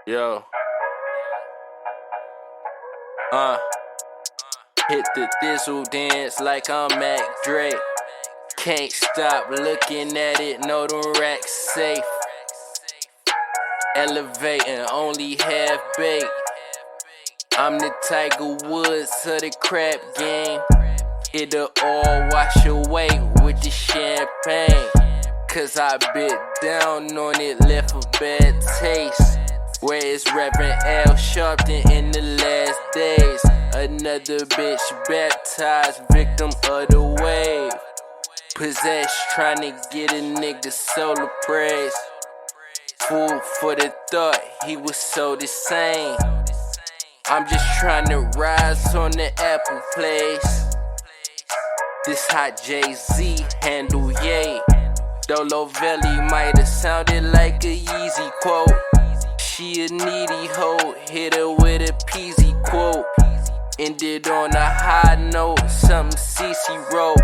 Yo. Hit the Jizzle dance like I'm Mac Drake. Can't stop looking at it, know them racks safe. Elevating, only half baked. I'm the Tiger Woods of the crap game. It'll all wash away with the champagne. Cause I bit down on it, left a bad taste. Where is Reverend Al Sharpton in the last days? Another bitch baptized, victim of the wave. Possessed, trying to get a nigga solar praise. Food for the thought, he was so the same. I'm just trying to rise on the Apple place. This hot Jay-Z handle, yay. Dolo Valley might have sounded like a Yeezy quote. She a needy hoe, hit her with a peasy quote. Ended on a high note, something CC wrote.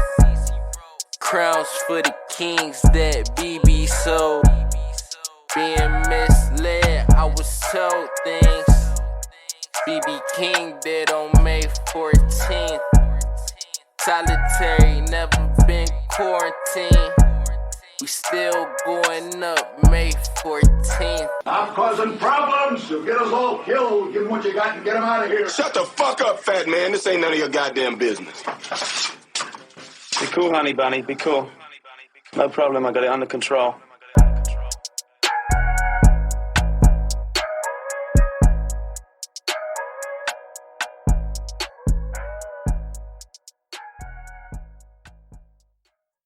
Crowns for the kings that BB sold. Being misled, I was told things. BB King dead on May 14th. Solitary, never been quarantined. We still going up May 14th. Stop causing problems. You'll get us all killed. Give them what you got and get them out of here. Shut the fuck up, fat man. This ain't none of your goddamn business. Be cool, honey bunny. Be cool. No problem. I got it under control.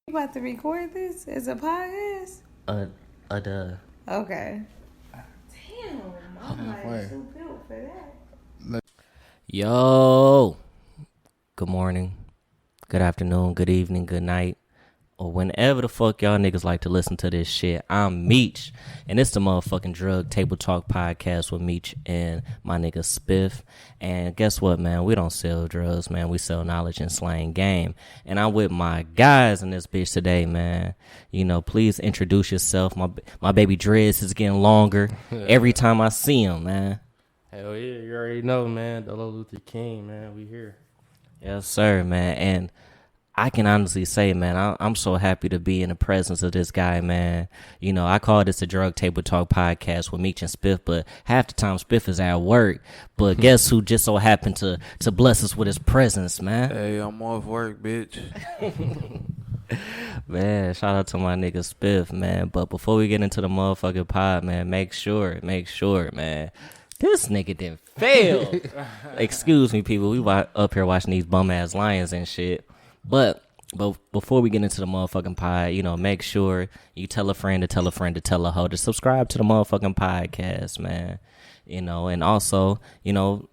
You about to record this as a podcast? Duh. Okay. Damn, I'm like too built for that. Yo. Good morning, good afternoon, good evening, good night, or whenever the fuck y'all niggas like to listen to this shit. I'm Meech, and it's the motherfucking Drug Table Talk podcast with Meech and my nigga Spiff. And guess what, man? We don't sell drugs, man. We sell knowledge and slang game. And I'm with my guys in this bitch today, man. You know, please introduce yourself. My baby dreads is getting longer every time I see him, man. Hell yeah, you already know, man. Dolo Luther King, man. We here. Yes, sir, man. And I can honestly say, man, I'm so happy to be in the presence of this guy, man. You know, I call this a Drug Table Talk podcast with Meech and Spiff, but half the time Spiff is at work. But guess who just so happened to bless us with his presence, man? Hey, I'm off work, bitch. Man, shout out to my nigga Spiff, man. But before we get into the motherfucking pod, man, make sure, man. This nigga didn't fail. Excuse me, people. We up here watching these bum-ass lions and shit. But before we get into the motherfucking pod, you know, make sure you tell a friend to tell a friend to tell a hoe to subscribe to the motherfucking podcast, man. You know, and also, you know,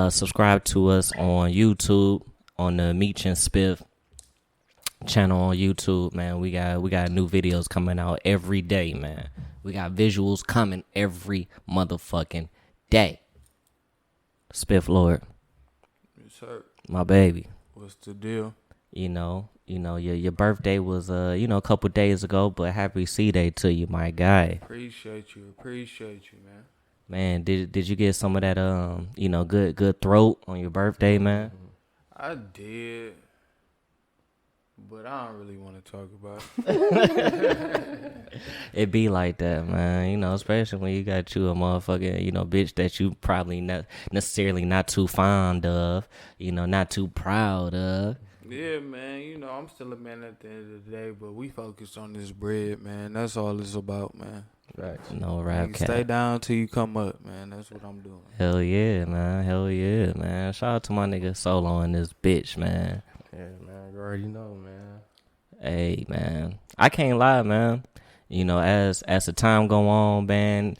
subscribe to us on YouTube, on the Meech and Spiff channel on YouTube, man. We got new videos coming out every day, man. We got visuals coming every motherfucking day. Spiff Lord. Yes, sir. My baby. What's the deal? You know, your birthday was a couple days ago, but happy C-Day to you, my guy. Appreciate you, man. Man, did you get some of that good throat on your birthday, man? I did, but I don't really want to talk about it. It be like that, man. You know, especially when you got you a motherfucking, bitch that you probably not necessarily not too fond of, not too proud of. Yeah, man, I'm still a man at the end of the day, but we focus on this bread, man. That's all it's about, man. Right. No rap cap. Stay down till you come up, man. That's what I'm doing. Hell yeah, man. Shout out to my nigga Solo and this bitch, man. Yeah, man. You already know, man. Hey, man. I can't lie, man. As the time go on, man,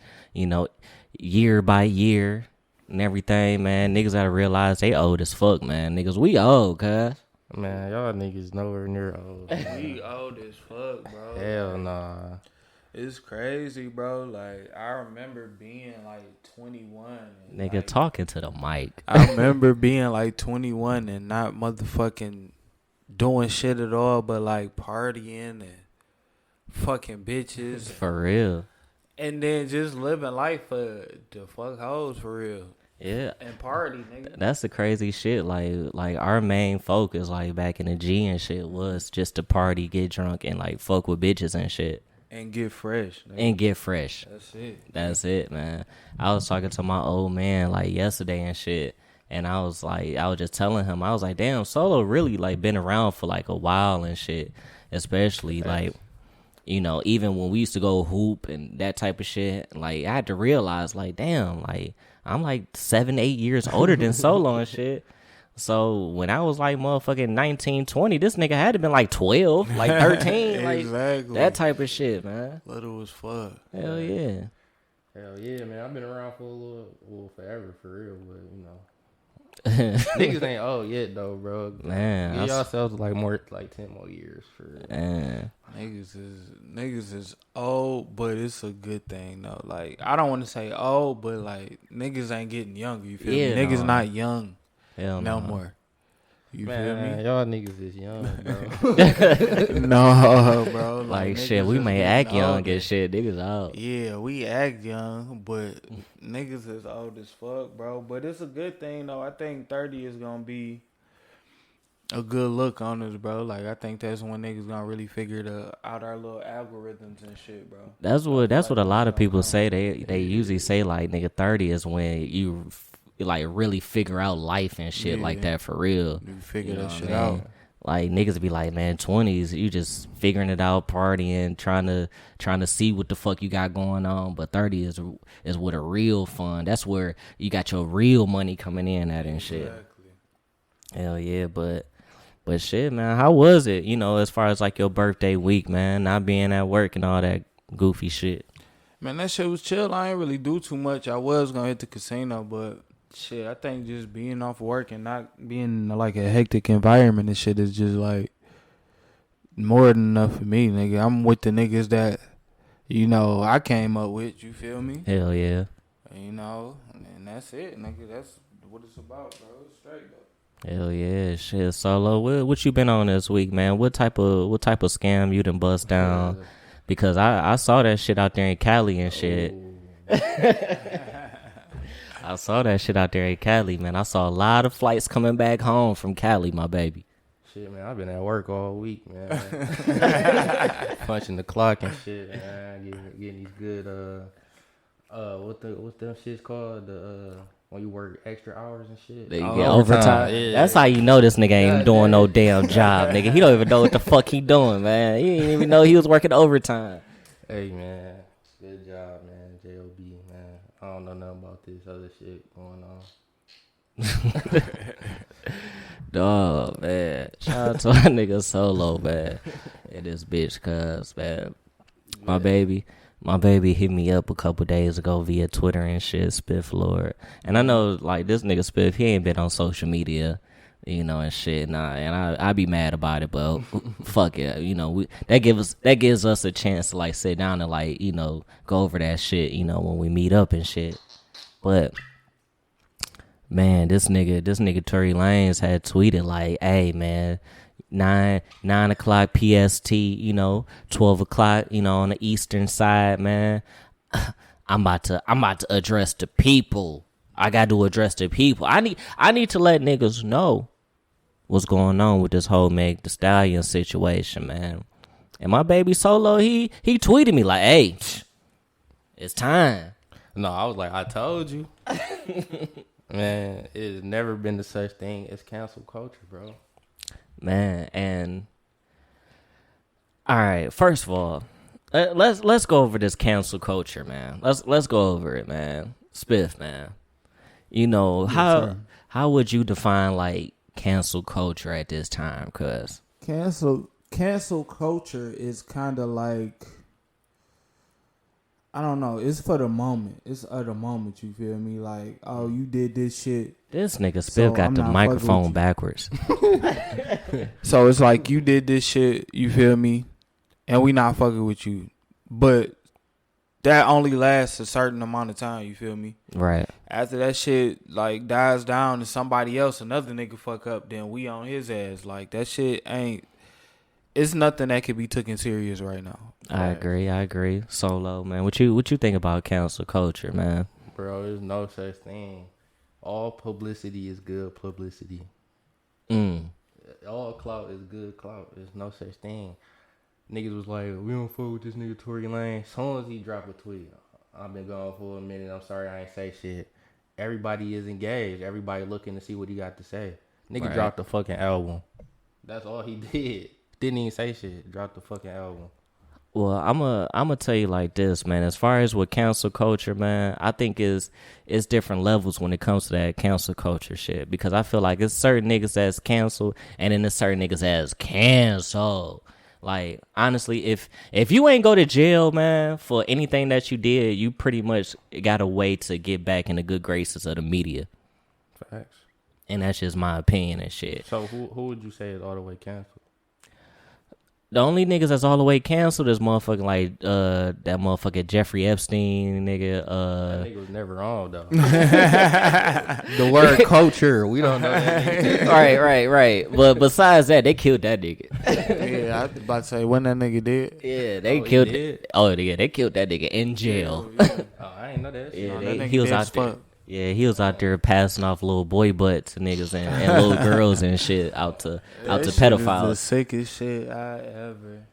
year by year and everything, man, niggas gotta realize they old as fuck, man. Niggas, we old, cuz. Man, y'all niggas nowhere near old. We old as fuck, bro. Hell nah. It's crazy, bro. Like, I remember being like 21. Nigga, talking to the mic. I remember being like 21 and not motherfucking doing shit at all, but like partying and fucking bitches. For real. And then just living life for the fuck hoes for real. Yeah. And party, nigga. That's the crazy shit. Like our main focus, like back in the G and shit, was just to party, get drunk, and like fuck with bitches and shit. And get fresh. Nigga. And get fresh. That's it, man. I was talking to my old man like yesterday and shit. And I was just telling him, I was like, damn, Solo really like been around for like a while and shit. Especially like, you know, even when we used to go hoop and that type of shit, like I had to realize like, damn, like I'm like 7-8 years older than Solo and shit. So when I was like motherfucking 19, 20, this nigga had to been like 12, like 13, like exactly. That type of shit, man. Little as fuck. Hell yeah. Hell yeah, man. I've been around for forever for real, but you know. Niggas ain't old yet though, bro. Man, give yourselves like 10 more years for real. Man. Niggas is old, but it's a good thing though. Like I don't want to say old, but like niggas ain't getting younger. You feel me? Niggas not young no more. You feel me? Y'all niggas is young, bro. No, bro. Like shit, we may act young and shit. Niggas out. Yeah, we act young, but niggas is old as fuck, bro. But it's a good thing though. I think 30 is gonna be a good look on us, bro. Like I think that's when niggas gonna really figure out our little algorithms and shit, bro. That's what a lot of people say. They usually say like nigga 30 is when you like really figure out life and shit like that for real. You figure that shit out. Like niggas be like, man, 20s, you just figuring it out, partying, trying to see what the fuck you got going on. But 30 is what a real fun. That's where you got your real money coming in at and shit. Exactly. Hell yeah, but shit, man, how was it? You know, as far as like your birthday week, man, not being at work and all that goofy shit. Man, that shit was chill. I ain't really do too much. I was gonna hit the casino, but shit, I think just being off work and not being in like a hectic environment and shit is just like more than enough for me, nigga. I'm with the niggas that, you know, I came up with, you feel me? Hell yeah. You know, and that's it, nigga. That's what it's about, bro. It's straight up. Hell yeah, shit. Solo, what you been on this week, man? What type of scam you done bust down? Because I saw that shit out there in Cali and shit. I saw that shit out there in Cali, man. I saw a lot of flights coming back home from Cali, my baby. Shit, man, I've been at work all week, man. Punching the clock and shit, man. Getting these good, what's them shits called? When you work extra hours and shit. You get overtime. Yeah. That's how you know this nigga ain't doing no damn job, nigga. He don't even know what the fuck he doing, man. He didn't even know he was working overtime. Hey, man. Good job, man. J.O.B., man. I don't know nothing about this other shit going on. Oh, man. Shout out to my nigga Solo, man. And this bitch, cuz, man. My baby hit me up a couple days ago via Twitter and shit, Spiff Lord. And I know, like, this nigga Spiff, he ain't been on social media, you know, and shit. And I be mad about it, but fuck it. You know, that gives us a chance to, like, sit down and, like, you know, go over that shit, you know, when we meet up and shit. But, man, this nigga Tory Lanez had tweeted, like, hey, man, 9 o'clock PST, you know, 12 o'clock, you know, on the eastern side, man. I'm about to address the people. I got to address the people. I need to let niggas know what's going on with this whole Meg Thee Stallion situation, man. And my baby Solo, he tweeted me like, hey, it's time. No, I was like, I told you. Man, it's never been the such thing as cancel culture, bro. Man, and all right, first of all, let's go over this cancel culture, man. Let's go over it, man. Spiff, man. You know, how would you define like cancel culture at this time? Cause cancel culture is kind of like, I don't know. It's for the moment. It's at the moment. You feel me? Like, oh, you did this shit. This nigga Spiff got the microphone backwards. So it's like you did this shit. You feel me? And we not fucking with you. But that only lasts a certain amount of time. You feel me? Right. After that shit like dies down and somebody else, another nigga fuck up, then we on his ass. Like that shit ain't. it's nothing that could be taken serious right now. I agree. Solo, man. What you think about cancel culture, man? Bro, there's no such thing. All publicity is good publicity. All clout is good clout. There's no such thing. Niggas was like, we don't fuck with this nigga Tory Lanez. As soon as he drop a tweet, I've been gone for a minute. I'm sorry I ain't say shit. Everybody is engaged. Everybody looking to see what he got to say. Nigga dropped the fucking album. That's all he did. Didn't even say shit. Dropped the fucking album. Well, I'm tell you like this, man. As far as with cancel culture, man, I think it's different levels when it comes to that cancel culture shit. Because I feel like it's certain niggas that's canceled, and then there's certain niggas that's canceled. Like, honestly, if you ain't go to jail, man, for anything that you did, you pretty much got a way to get back in the good graces of the media. Facts. And that's just my opinion and shit. So who would you say is all the way canceled? The only niggas that's all the way canceled is motherfucking like that motherfucking Jeffrey Epstein nigga. That nigga was never on though. The word culture, we don't know that nigga. Right. But besides that, they killed that nigga. Yeah, I was about to say when that nigga did. Yeah, they killed. They killed that nigga in jail. Oh, I ain't know that. Yeah, he was out there. Yeah, he was out there passing off little boy butts to niggas and little girls and shit out to pedophiles. The sickest shit I ever.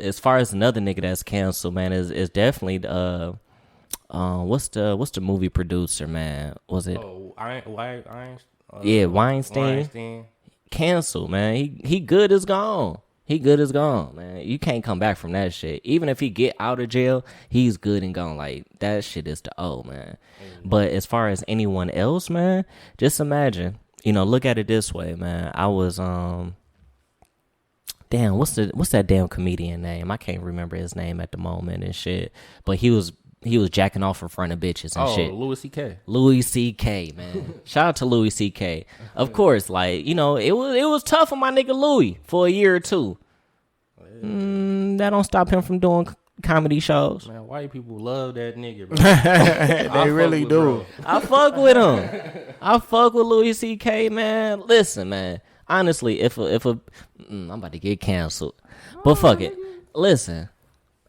As far as another nigga that's canceled, man, is definitely what's the movie producer, man? Was it? Oh, Weinstein. Canceled, man. He good as gone. He good as gone, man. You can't come back from that shit. Even if he get out of jail, he's good and gone. Like, that shit is the O, man. But as far as anyone else, man, just imagine. Look at it this way, man. I was damn, what's that damn comedian name? I can't remember his name at the moment and shit. But he was jacking off in front of bitches and shit. Louis C.K. Louis C.K., man. Shout out to Louis C.K. Of course, like, it was tough on my nigga Louis for a year or two. That don't stop him from doing comedy shows. Man, white people love that nigga, bro. They really do. I fuck with him. I fuck with Louis C.K., man. Listen, man. Honestly, if I'm about to get canceled. But fuck it. Listen.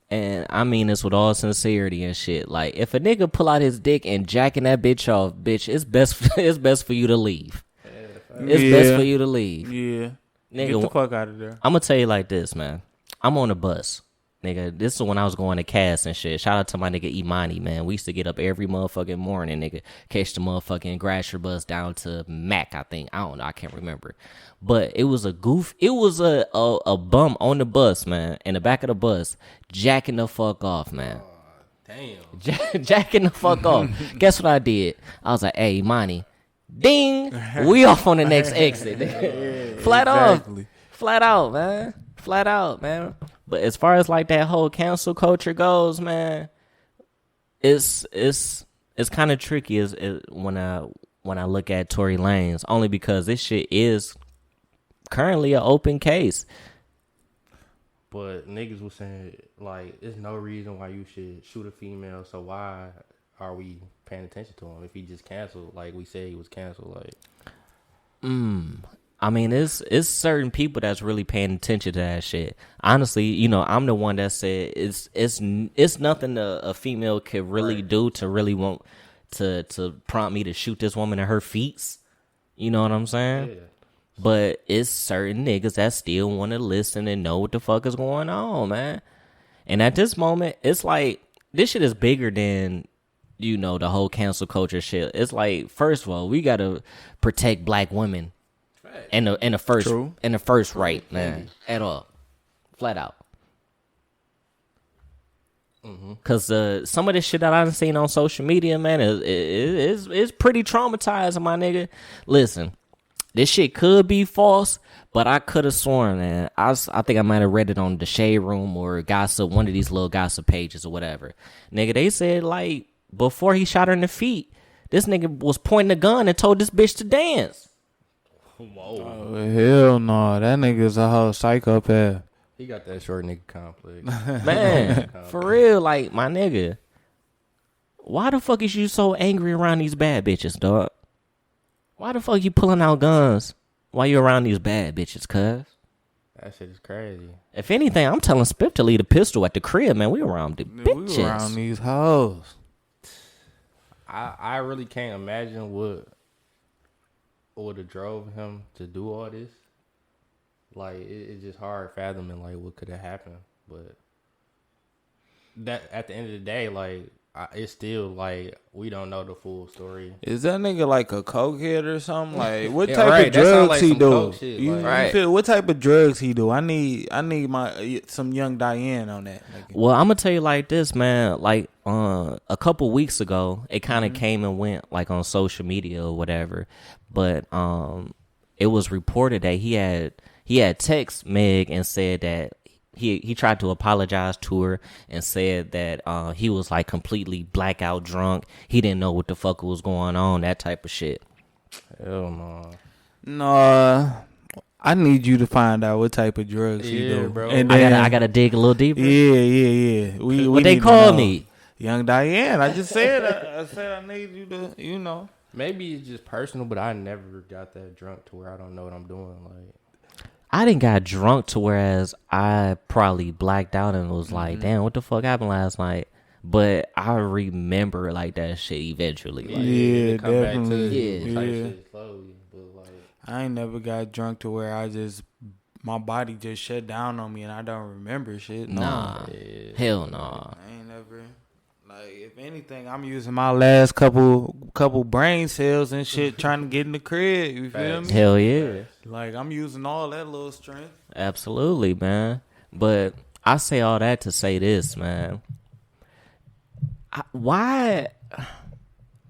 And I mean this with all sincerity and shit. Like, if a nigga pull out his dick and jacking that bitch off, bitch, it's best for you to leave. It's best for you to leave. Yeah. Nigga, get the fuck out of there. I'm gonna tell you like this, man. I'm on a bus. Nigga, this is when I was going to cast and shit. Shout out to my nigga Imani, man. We used to get up every motherfucking morning, nigga. Catch the motherfucking Grasher bus down to Mac, I think. I don't know. I can't remember. But it was a goof. It was a bum on the bus, man. In the back of the bus. Jacking the fuck off, man. Damn. Jacking the fuck off. Guess what I did? I was like, hey, Imani. Ding. We off on the next exit. Yeah, Flat exactly. off. Flat out, man. Flat out, man. But as far as like that whole cancel culture goes, man, it's kind of tricky as when I look at Tory Lanez, only because this shit is currently an open case. But niggas was saying, like, there's no reason why you should shoot a female, so why are we paying attention to him if he just canceled, like we said he was canceled? Like, I mean, it's certain people that's really paying attention to that shit. Honestly, I'm the one that said it's nothing a female could really do to really want to prompt me to shoot this woman in her feet. You know what I'm saying? Yeah. But it's certain niggas that still want to listen and know what the fuck is going on, man. And at this moment, it's like this shit is bigger than the whole cancel culture shit. It's like, first of all, we gotta protect black women. In the first right, man, at all, flat out. Cause some of this shit that I've seen on social media, man, is pretty traumatizing, my nigga. Listen, this shit could be false, but I could have sworn, man. I think I might have read it on the Shade Room or Gossip, one of these little gossip pages or whatever. Nigga, they said like before he shot her in the feet, this nigga was pointing a gun and told this bitch to dance. Whoa. Oh, hell no. That nigga's a whole psychopath. He got that short nigga complex. Man, for real, like, my nigga. Why the fuck is you so angry around these bad bitches, dog? Why the fuck you pulling out guns Why you around these bad bitches, cuz? That shit is crazy. If anything, I'm telling Spiff to leave a pistol at the crib, man. We around the bitches. We around these hoes. I really can't imagine what would have drove him to do all this. Like, it's just hard fathoming, like, what could have happened. But that at the end of the day, like, it's still, like, we don't know the full story. Is that nigga like a cokehead or something? Like, what Yeah, type right. of That sound drugs like he some do? coke shit, You like- feel, what type of drugs he do? I need some young Diane on that. Nigga. Well, I'm gonna tell you like this, man. Like, a couple weeks ago, it kind of came and went, like on social media or whatever. But it was reported that he had texted Meg and said that he tried to apologize to her and said that he was like completely blackout drunk. He didn't know what the fuck was going on. That type of shit. Hell no. No, I need you to find out what type of drugs he do, bro. And then, I gotta dig a little deeper. Yeah. What they need to call know. me? Young Diane. I just said I need you to, you know. Maybe it's just personal, but I never got that drunk to where I don't know what I'm doing. Like, I didn't got drunk to whereas I probably blacked out and was like, damn, what the fuck happened last night? But I remember like that shit eventually. Like, Yeah, come back to definitely. type Yeah. shit slowly, but like, I ain't never got drunk to where my body just shut down on me and I don't remember shit. No. Nah, hell nah. I ain't never. Like, if anything, I'm using my last couple brain cells and shit trying to get in the crib. You feel me? Hell yeah. Like, I'm using all that little strength. Absolutely, man. But I say all that to say this, man.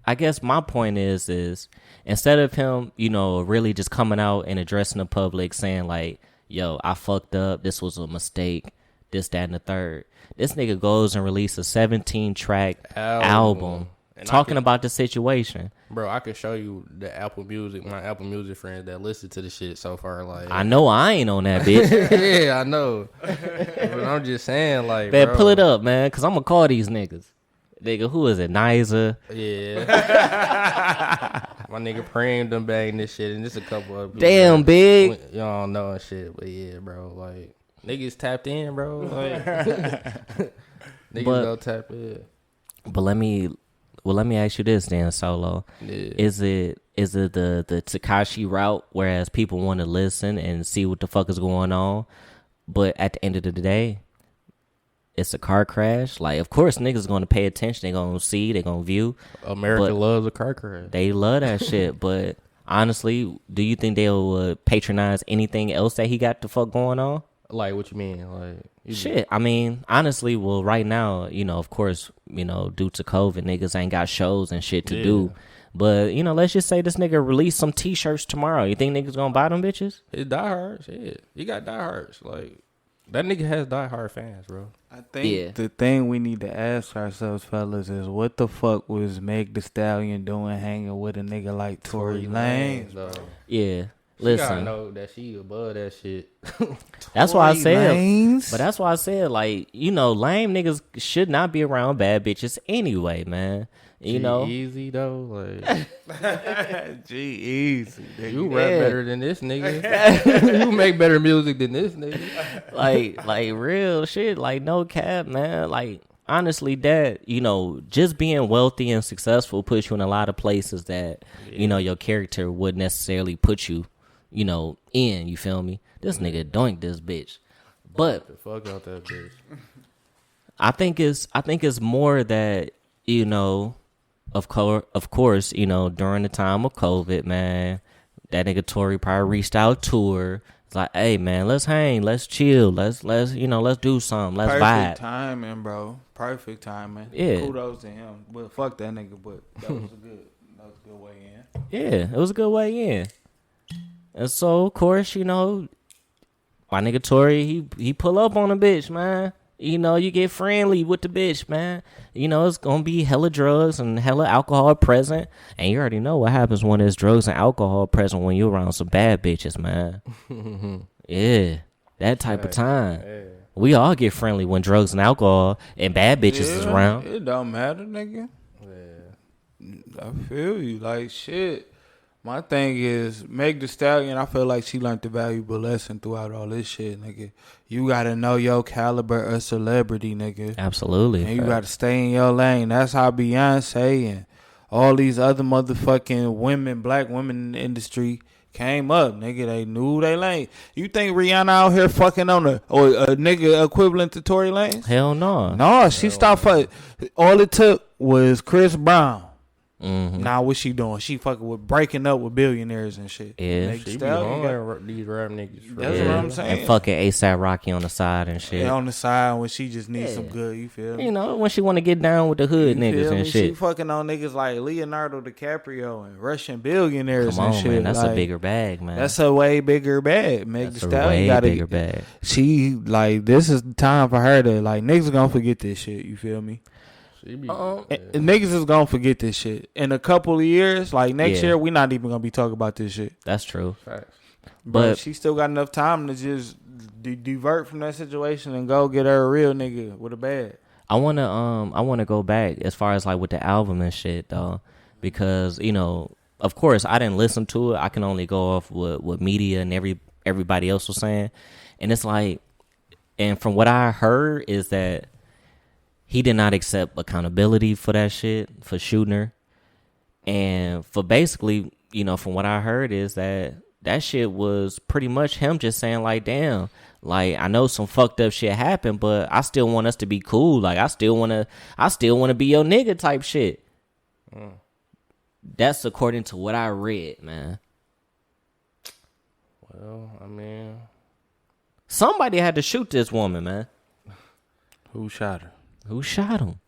I guess my point is instead of him, you know, really just coming out and addressing the public saying like, yo, I fucked up, this was a mistake, this, that, and the third. This nigga goes and releases a 17-track album talking about the situation. bro, I could show you the Apple Music, my Apple Music friends that listen to the shit so far. Like, I know I ain't on that bitch. yeah, I know. But I'm just saying, like, Man, bro. pull it up, man, because I'm going to call these niggas. Nigga, who is it? Niza? Yeah. My nigga Preem done banged this shit, and just a couple of people. Damn, that big. Y'all don't know and shit, but yeah, bro. Like, niggas tapped in, bro. Like, niggas go tap in. But let me ask you this then, Solo. Yeah. Is it the Tekashi route, whereas people want to listen and see what the fuck is going on, but at the end of the day, it's a car crash? Like, of course, niggas going to pay attention. They going to see. They going to view. America loves a car crash. They love that shit. But honestly, do you think they'll patronize anything else that he got the fuck going on? Like, what you mean? Like, Shit, I mean, honestly, well, right now, you know, of course, you know, due to COVID, niggas ain't got shows and shit to do. But, you know, let's just say this nigga release some T-shirts tomorrow. You think niggas gonna buy them bitches? It's diehards. Shit, you got diehards. Like, that nigga has diehard fans, bro. I think the thing we need to ask ourselves, fellas, is what the fuck was Meg Thee Stallion doing hanging with a nigga like Tory Lanez? Yeah. She gotta Listen, know that she above that shit. that's why I said. Lanez? But that's why I said, like, you know, lame niggas should not be around bad bitches anyway, man. You know, easy though. Like, G-Eazy. you rap better than this nigga. You make better music than this nigga. like real shit, like no cap, man. Like, honestly, that, you know, just being wealthy and successful puts you in a lot of places that, you know, your character would necessarily put you, you know, in. You feel me? This nigga doink this bitch. But The fuck out that bitch. I think it's more that, you know, of course, you know, during the time of COVID, man, that nigga Tory probably reached out to her. It's like, hey man, let's hang, let's chill, let's you know, let's do something, let's Perfect vibe. timing, bro. Perfect timing. Yeah. Kudos to him. But fuck that nigga, but that was a good way in. Yeah, it was a good way in. And so, of course, you know, my nigga Tory, he pull up on a bitch, man. You know, you get friendly with the bitch, man. You know, it's gonna be hella drugs and hella alcohol present. And you already know what happens when there's drugs and alcohol present when you're around some bad bitches, man. Yeah, that type of time. Yeah. We all get friendly when drugs and alcohol and bad bitches is around. It don't matter, nigga. Yeah. I feel you. Like, shit. My thing is, Meg Thee Stallion, I feel like she learned a valuable lesson throughout all this shit, nigga. You gotta know your caliber of celebrity, nigga. Absolutely. And you gotta stay in your lane. That's how Beyonce and all these other motherfucking women, black women in the industry came up, nigga. They knew they lane. You think Rihanna out here fucking on a nigga equivalent to Tory Lanez? Hell no. No, she stopped fucking. All it took was Chris Brown. Mm-hmm. Now what she doing? She fucking with breaking up with billionaires and shit. Yeah, she be on these rap niggas. That's what I'm saying. And fucking ASAP Rocky on the side and shit. Yeah, on the side when she just needs some good. You feel me? You know, when she want to get down with the hood niggas and shit. She fucking on niggas like Leonardo DiCaprio and Russian billionaires Come on, and shit. Man, that's like, a bigger bag, man. That's a way bigger bag. Meg Thee Stallion got bigger bag. She like this is the time for her to like niggas gonna forget this shit. You feel me? Niggas is gonna forget this shit in a couple of years. Like next year, we not even gonna be talking about this shit. That's true. Facts. But she still got enough time to just divert from that situation and go get her a real nigga with a bag. I wanna go back as far as like with the album and shit though, because you know, of course, I didn't listen to it. I can only go off what media and everybody else was saying, and it's like, and from what I heard is that he did not accept accountability for that shit, for shooting her. And for basically, you know, from what I heard is that shit was pretty much him just saying like, damn, like I know some fucked up shit happened, but I still want us to be cool. Like I still want to be your nigga type shit. That's according to what I read, man. Well, I mean, somebody had to shoot this woman, man. Who shot her? Who shot him?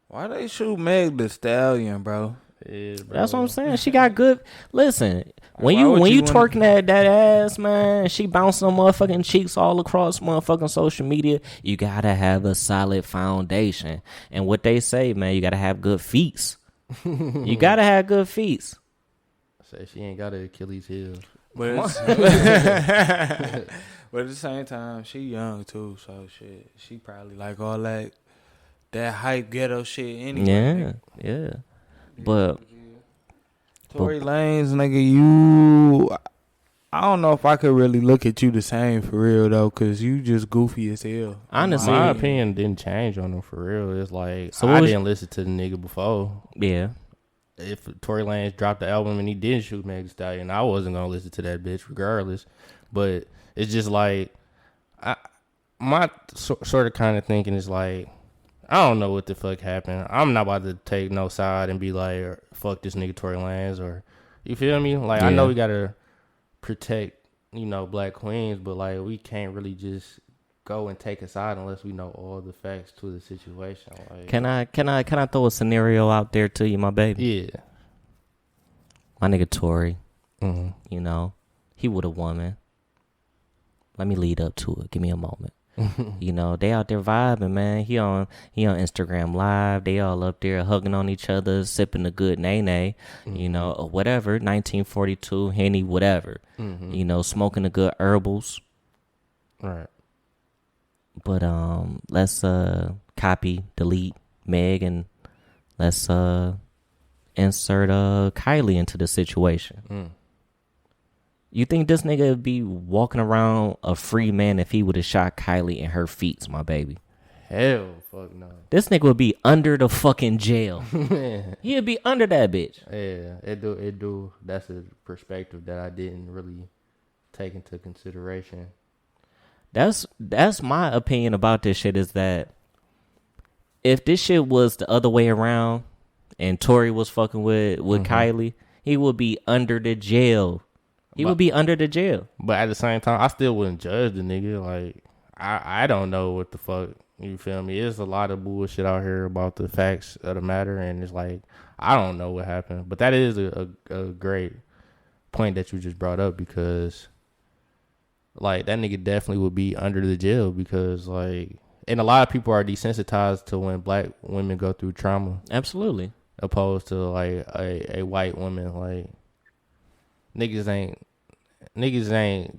Why they shoot Meg Thee Stallion, bro? Yeah, bro? That's what I'm saying. She got good. Listen, when you twerking that ass, man, she bouncing on motherfucking cheeks all across motherfucking social media. You gotta have a solid foundation. And what they say, man, you gotta have good feet. You gotta have good feet. Say she ain't got an Achilles heel. But but at the same time, she young too, so shit. She probably like all that hype ghetto shit anyway. Yeah. But Tory Lanez, nigga, I don't know if I could really look at you the same for real though, cause you just goofy as hell. Honestly, my opinion didn't change on him for real. It's like I didn't listen to the nigga before. Yeah. If Tory Lanez dropped the album and he didn't shoot Meg Thee Stallion, I wasn't gonna listen to that bitch regardless. But it's just like my sort of kind of thinking is like, I don't know what the fuck happened. I'm not about to take no side and be like, fuck this nigga Tory Lanez, or you feel me? Like I know we gotta protect, you know, black queens, but like we can't really just go and take a side unless we know all the facts to the situation. Like, can I throw a scenario out there to you, my baby? Yeah. My nigga Tory, you know, he with a woman. Let me lead up to it. Give me a moment. You know, they out there vibing, man. He on Instagram Live. They all up there hugging on each other, sipping a good nay-nay, you know, or whatever, 1942, Henny, whatever. You know, smoking the good herbals. Right. But let's copy, delete Meg, and let's insert Kylie into the situation. You think this nigga would be walking around a free man if he would have shot Kylie in her feet, my baby? Hell, fuck no. This nigga would be under the fucking jail. He'd be under that bitch. Yeah, it do. That's a perspective that I didn't really take into consideration. That's my opinion about this shit, is that if this shit was the other way around and Tory was fucking with Kylie, he would be under the jail. He would be under the jail. But at the same time, I still wouldn't judge the nigga. Like, I don't know what the fuck, you feel me? There's a lot of bullshit out here about the facts of the matter, and it's like, I don't know what happened. But that is a great point that you just brought up, because, like, that nigga definitely would be under the jail, because, like, and a lot of people are desensitized to when black women go through trauma. Absolutely. Opposed to, like, a white woman. Like, niggas ain't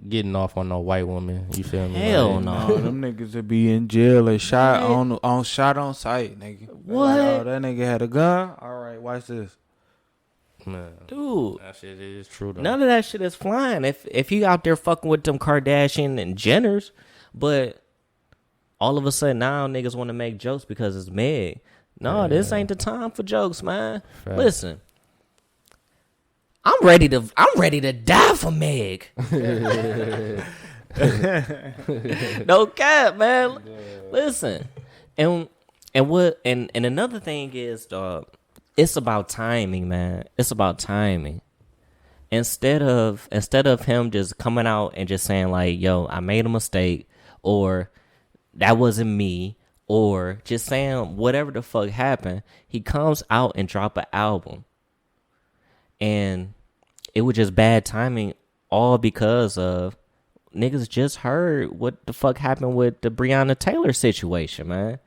getting off on no white woman. You feel me? Hell like, no. Them niggas would be in jail and shot on sight, nigga. What? Like, oh, that nigga had a gun? All right, watch this. Man, Dude, that shit is true though. none of that shit is flying. If you out there fucking with them Kardashian and Jenners, but all of a sudden now niggas want to make jokes because it's Meg. No, this ain't the time for jokes, man. Fact. Listen, I'm ready to die for Meg. No cap, man. Listen, and another thing is, dog, it's about timing, man. It's about timing. Instead of him just coming out and just saying like, "Yo, I made a mistake," or "That wasn't me," or just saying whatever the fuck happened, he comes out and drop an album, and it was just bad timing, all because of niggas just heard what the fuck happened with the Breonna Taylor situation, man.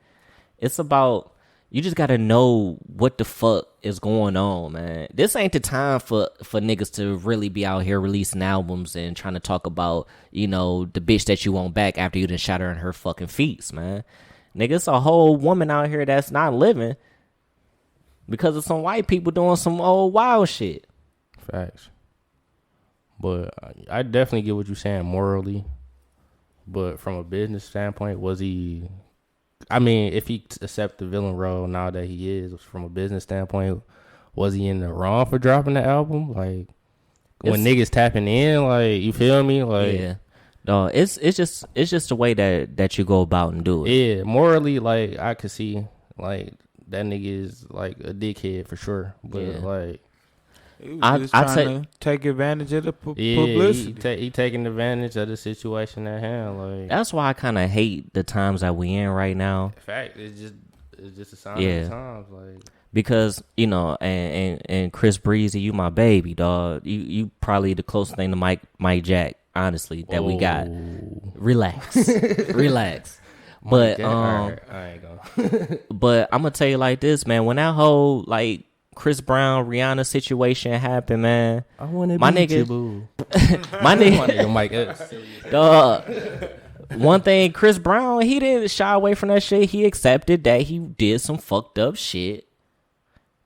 It's about, you just gotta know what the fuck is going on, man. This ain't the time for niggas to really be out here releasing albums and trying to talk about, you know, the bitch that you want back after you done shot her in her fucking feet, man. Nigga, it's a whole woman out here that's not living because of some white people doing some old wild shit. Facts. But I definitely get what you're saying morally. But from a business standpoint, was he... I mean, if he accept the villain role now that he is, from a business standpoint, was he in the wrong for dropping the album? Like, when niggas tapping in, like, you feel me? Like, yeah. No, it's just the way that you go about and do it. Yeah, morally, like, I could see, like, that nigga is, like, a dickhead for sure. But, like... He was just trying to take advantage of the publicity. He taking advantage of the situation at hand. Like, that's why I kind of hate the times that we in right now. In fact, it's just a sign of the times. Like, because, you know, and Chris Breezy, you my baby, dog. You probably the closest thing to Mike Jack, honestly, that we got. Relax. Relax. But I ain't gonna. But I'm gonna tell you like this, man. When that whole like Chris Brown Rihanna situation happened, man, I want my nigga, my nigga, Mike Epps. Dog. One thing, Chris Brown, he didn't shy away from that shit. He accepted that he did some fucked up shit.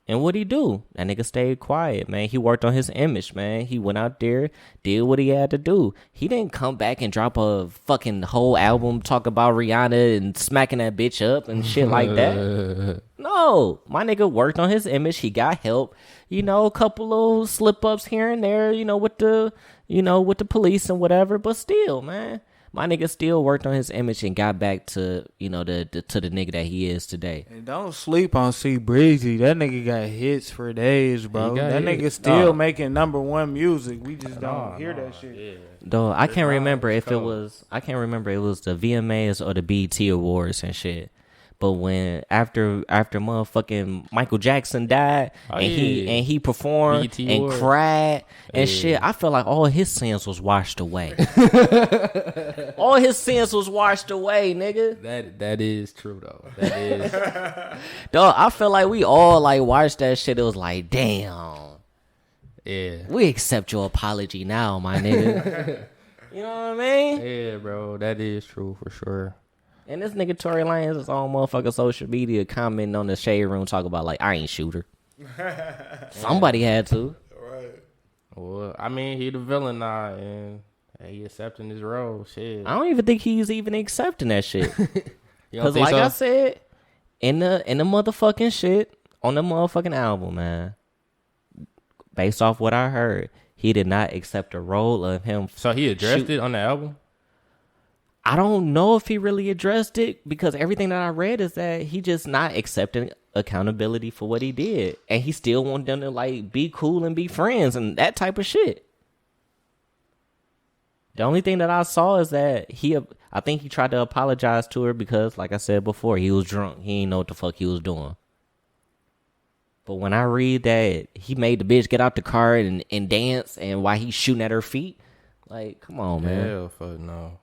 And what'd he do? That nigga stayed quiet, man. He worked on his image, man. He went out there, did what he had to do. He didn't come back and drop a fucking whole album talk about Rihanna and smacking that bitch up and shit like that. No, my nigga worked on his image. He got help. You know, a couple little slip ups here and there, you know, with the police and whatever. But still, man, my nigga still worked on his image and got back to, you know, to the nigga that he is today. And don't sleep on C Breezy. That nigga got hits for days, bro. That nigga still making #1 music. We just don't hear that shit. Yeah. Though I can't remember if it was the VMAs or the BET Awards and shit. But when after motherfucking Michael Jackson died he performed BET and Awards. Cried and shit, I feel like all his sins was washed away. All his sins was washed away, nigga. That is true though. That is. Dog, I feel like we all like watched that shit. It was like, damn. Yeah. We accept your apology now, my nigga. You know what I mean? Yeah, bro. That is true for sure. And this nigga Tory Lanez is on motherfucking social media commenting on the Shade Room, talk about like, I ain't shoot her. Somebody had to. Right. Well, I mean, he the villain now, and he accepting his role. Shit. I don't even think he's even accepting that shit. Because like I said, in the motherfucking shit, on the motherfucking album, man, based off what I heard, he did not accept the role of him. So he addressed it on the album? I don't know if he really addressed it, because everything that I read is that he just not accepting accountability for what he did. And he still want them to like be cool and be friends and that type of shit. The only thing that I saw is that I think he tried to apologize to her because, like I said before, he was drunk. He didn't know what the fuck he was doing. But when I read that he made the bitch get out the car and dance, and while he's shooting at her feet, like, come on, man. Hell fuck no.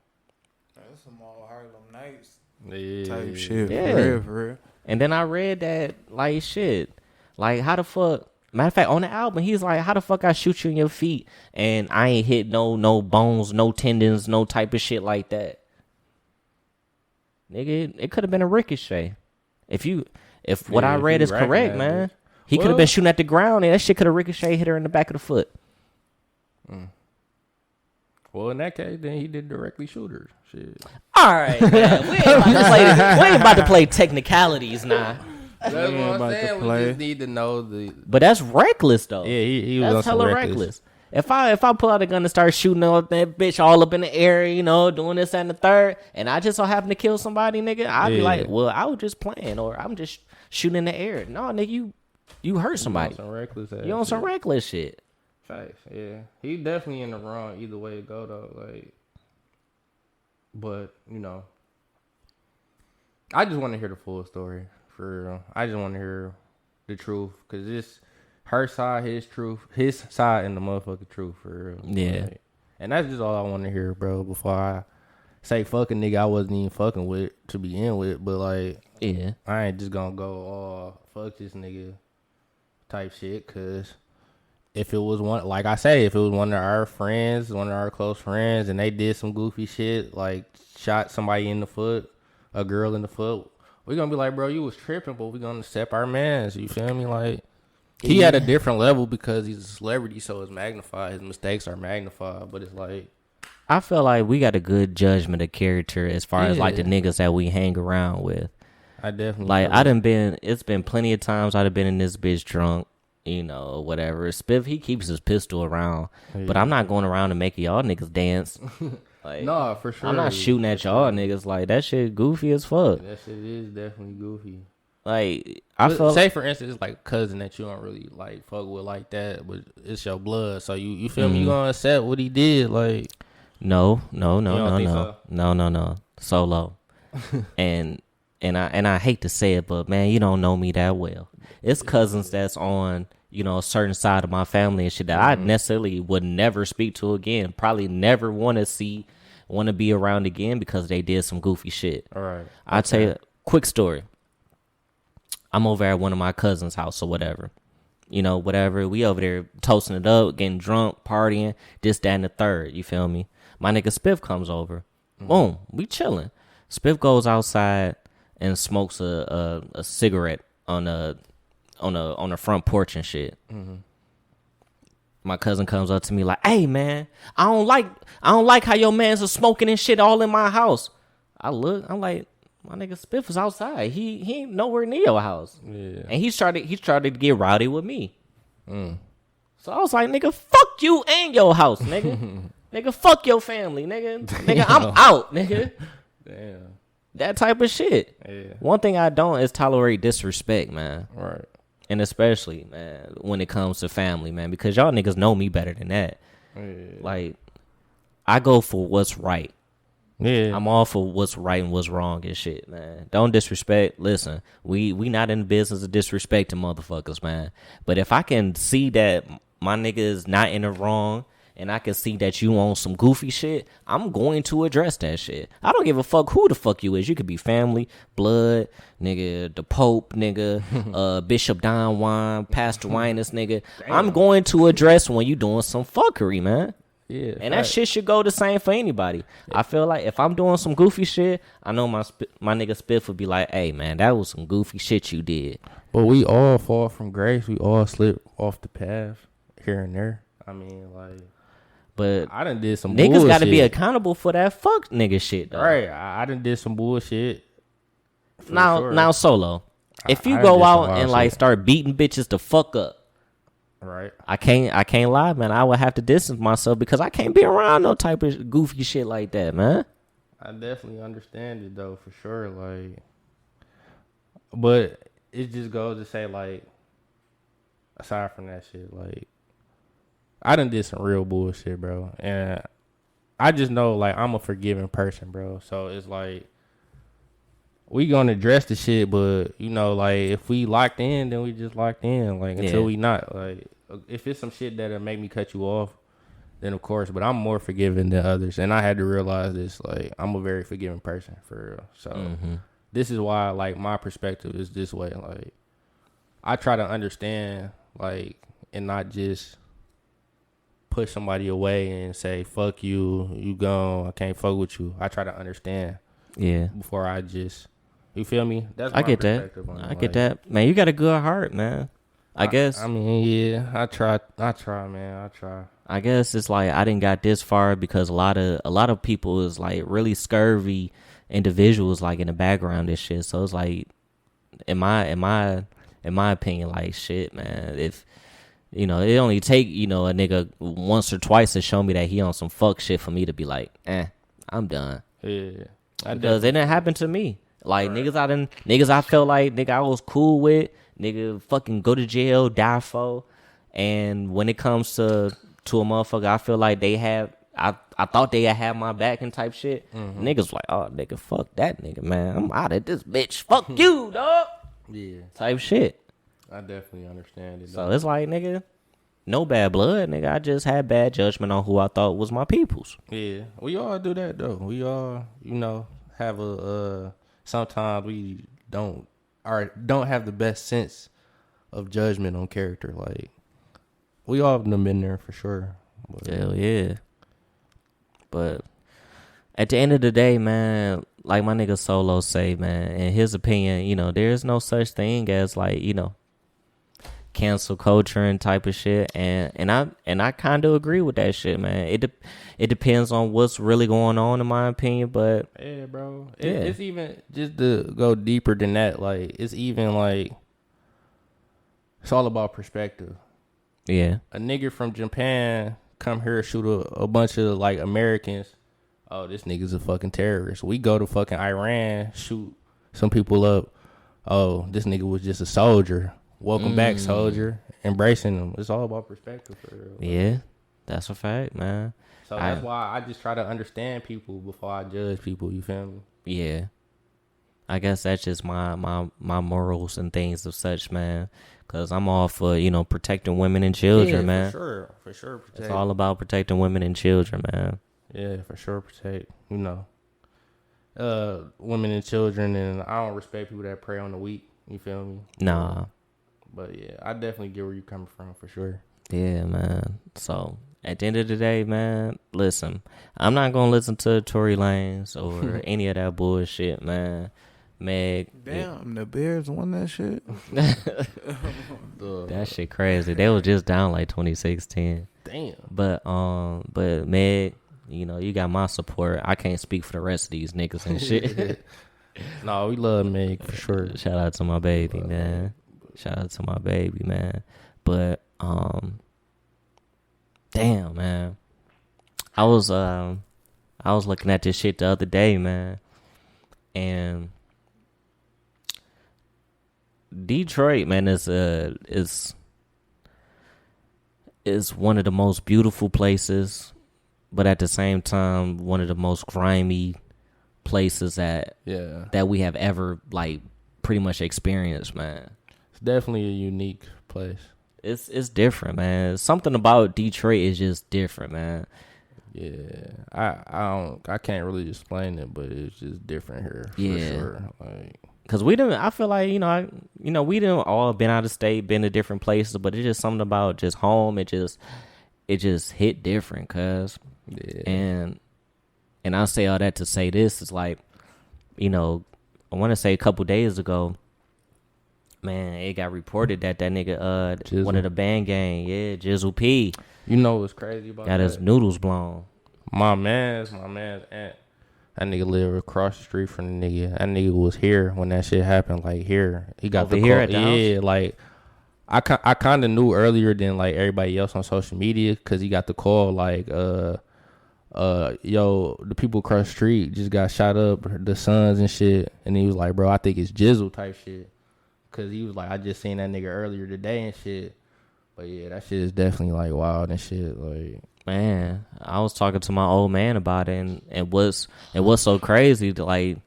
That's some old Harlem Nights type shit. Yeah. For real. And then I read that, like, shit. Like, how the fuck... Matter of fact, on the album, he's like, how the fuck I shoot you in your feet and I ain't hit no bones, no tendons, no type of shit like that. Nigga, it could have been a ricochet. If what I read is correct, man. He could have been shooting at the ground, and that shit could have ricocheted, hit her in the back of the foot. Well, in that case, then he did directly shoot her. Shit. All right, man. We ain't about to play technicalities now. That's what I'm saying. We just need to know the. But that's reckless, though. Yeah, he was that's hella reckless. If I pull out a gun and start shooting that bitch all up in the air, you know, doing this and the third, and I just so happen to kill somebody, nigga, I'd be like, well, I was just playing, or I'm just shooting in the air. No, nigga, you hurt somebody. You on some reckless shit. Facts, yeah. He definitely in the wrong either way it go though. Like, but you know, I just want to hear the full story for real. I just want to hear the truth because this her side, his side, and the motherfucking truth for real. Yeah, like, and that's just all I want to hear, bro. Before I say fucking nigga, I wasn't even fucking with to begin with, but like, yeah, I ain't just gonna go all fuck this nigga type shit because. If it was one, like I say, if it was one of our friends, one of our close friends, and they did some goofy shit, like shot somebody in the foot, a girl in the foot, we're gonna be like, bro, you was tripping, but we're gonna accept our mans. You feel me? Like, he at a different level because he's a celebrity, so it's magnified. His mistakes are magnified, but it's like, I feel like we got a good judgment of character as far as like the niggas that we hang around with. I definitely like it's been plenty of times I'd have been in this bitch drunk. You know, whatever. Spiff, he keeps his pistol around. But I'm not going around and making y'all niggas dance. Like, no, for sure. I'm not shooting at y'all niggas. Like, that shit goofy as fuck. That shit is definitely goofy. Like, say for instance, it's like a cousin that you don't really like fuck with like that, but it's your blood. So you feel me? You gonna accept what he did? Like, no. Solo. and I hate to say it, but man, you don't know me that well. It's cousins that's on, you know, a certain side of my family and shit that I necessarily would never speak to again. Probably never want to be around again because they did some goofy shit. All right. I'll tell you a quick story. I'm over at one of my cousins' house or whatever. You know, whatever. We over there toasting it up, getting drunk, partying, this, that, and the third. You feel me? My nigga Spiff comes over. Boom. We chilling. Spiff goes outside and smokes a cigarette on the front porch and shit. My cousin comes up to me like, "Hey man, I don't like how your man's are smoking and shit all in my house." I'm like, my nigga Spiff is outside. He ain't nowhere near your house. Yeah. And he started to get rowdy with me. So I was like, nigga, fuck you and your house, nigga. Nigga, fuck your family, nigga. Nigga, I'm out, nigga. Damn. That type of shit. Yeah. One thing I don't is tolerate disrespect, man. Right. And especially, man, when it comes to family, man, because y'all niggas know me better than that. Yeah. Like, I go for what's right. Yeah. I'm all for what's right and what's wrong and shit, man. Don't disrespect. Listen, we not in the business of disrespecting motherfuckers, man. But if I can see that my nigga is not in the wrong, and I can see that you on some goofy shit, I'm going to address that shit. I don't give a fuck who the fuck you is. You could be family, blood, nigga, the Pope, nigga, Bishop Don Juan, Pastor Winus, nigga. Damn. I'm going to address when you doing some fuckery, man. Yeah, and that shit should go the same for anybody. Yeah. I feel like if I'm doing some goofy shit, I know my nigga Spiff would be like, "Hey, man, that was some goofy shit you did." But we all fall from grace. We all slip off the path here and there. I mean, like... But I done did some niggas bullshit. Gotta be accountable for that fuck nigga shit, though. Right. I done did some bullshit. Now, Solo. If you go out and like start beating bitches the fuck up, right? I can't lie, man. I would have to distance myself because I can't be around no type of goofy shit like that, man. I definitely understand it though, for sure. Like, but it just goes to say, like, aside from that shit, like, I done did some real bullshit, bro. And I just know, like, I'm a forgiving person, bro. So it's like, we gonna address the shit, but, you know, like, if we locked in, then we just locked in. Like, until we not. Like, if it's some shit that'll make me cut you off, then of course. But I'm more forgiving than others. And I had to realize this. Like, I'm a very forgiving person, for real. So this is why, like, my perspective is this way. Like, I try to understand, like, and not just... push somebody away and say, fuck you, you gone, I can't fuck with you. I try to understand. Yeah. Before I just, you feel me? That's I get that. I get that. Man, you got a good heart, man. I guess. I mean, yeah, I try, man. I try. I guess it's like I didn't got this far because a lot of people is like really scurvy individuals like in the background and shit. So it's like, in my opinion, like shit, man. If it only take a nigga once or twice to show me that he on some fuck shit for me to be like, I'm done. Yeah, Because it didn't happen to me. Like niggas I felt like I was cool with, nigga fucking go to jail, die for. And when it comes to a motherfucker, I feel like they have. I thought they had my back and type shit. Mm-hmm. Niggas like, oh nigga, fuck that nigga, man. I'm out of this bitch. Fuck you, dog. Yeah, type shit. I definitely understand it. So it's like, nigga, no bad blood, nigga. I just had bad judgment on who I thought was my peoples. Yeah, we all do that though. We all, have a. Sometimes we don't have the best sense of judgment on character. Like, we all have been there for sure. But, hell yeah. But at the end of the day, man, like my nigga Solo say, man, in his opinion, there's no such thing as like, cancel culture and type of shit. And I kind of agree with that shit, man. It depends on what's really going on, in my opinion. But yeah, bro, it's even just to go deeper than that. Like, it's even like it's all about perspective. Yeah, a nigga from Japan come here shoot a bunch of like Americans. Oh, this nigga's a fucking terrorist. We go to fucking Iran, shoot some people up. Oh, this nigga was just a soldier. Welcome back, soldier. Embracing them. It's all about perspective. For real. Yeah, that's a fact, man. So that's why I just try to understand people before I judge people. You feel me? Yeah. I guess that's just my morals and things of such, man. Because I'm all for, protecting women and children, man. For sure. Protect. It's all about protecting women and children, man. Yeah, for sure. Protect, women and children. And I don't respect people that prey on the weak. You feel me? Nah. But yeah, I definitely get where you're coming from, for sure. Yeah, man. So at the end of the day, man, listen, I'm not going to listen to Tory Lanez or any of that bullshit, man. Meg. Damn, the Bears won that shit. That shit crazy. They was just down like 2016. Damn. But Meg, you got my support. I can't speak for the rest of these niggas and shit. No, we love Meg for sure. Shout out to my baby, man. Shout out to my baby, man. But damn, man. I was looking at this shit the other day, man. And Detroit, man, is one of the most beautiful places, but at the same time, one of the most grimy places that we have ever like pretty much experienced, man. It's definitely a unique place. It's different, man. Something about Detroit is just different, man. Yeah, I can't really explain it, but it's just different here for sure. Like, cause I feel like we didn't all been out of state, been to different places, but it's just something about just home. It just hit different, cause and I say all that to say this is like, I want to say a couple days ago, man, it got reported that nigga Jizzle. One of the Bandgang, Jizzle P. You know what's crazy about got that? his noodles blown. My man's aunt. That nigga live across the street from the nigga. That nigga was here when that shit happened. Like, here, he got over the here call. at the house? Yeah, like I kind of knew earlier than like everybody else on social media, because he got the call like yo, the people across the street just got shot up, the sons and shit. And he was like, bro, I think it's Jizzle type shit, because he was like, I just seen that nigga earlier today and shit. But yeah, that shit is definitely like wild and shit. Like, man, I was talking to my old man about it, and it was so crazy to like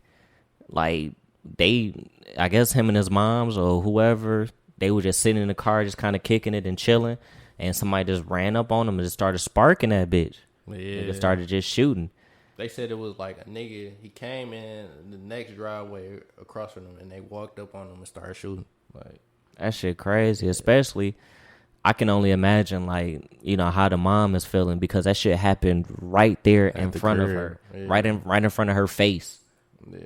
they, I guess him and his moms or whoever, they were just sitting in the car just kind of kicking it and chilling, and somebody just ran up on them and just started sparking that bitch. yeah, Nigga started just shooting. they said it was like a nigga, he came in the next driveway across from them and they walked up on him and started shooting. Like, that shit crazy, especially I can only imagine, like, how the mom is feeling, because that shit happened right there in front of her, right in front of her face. Yeah,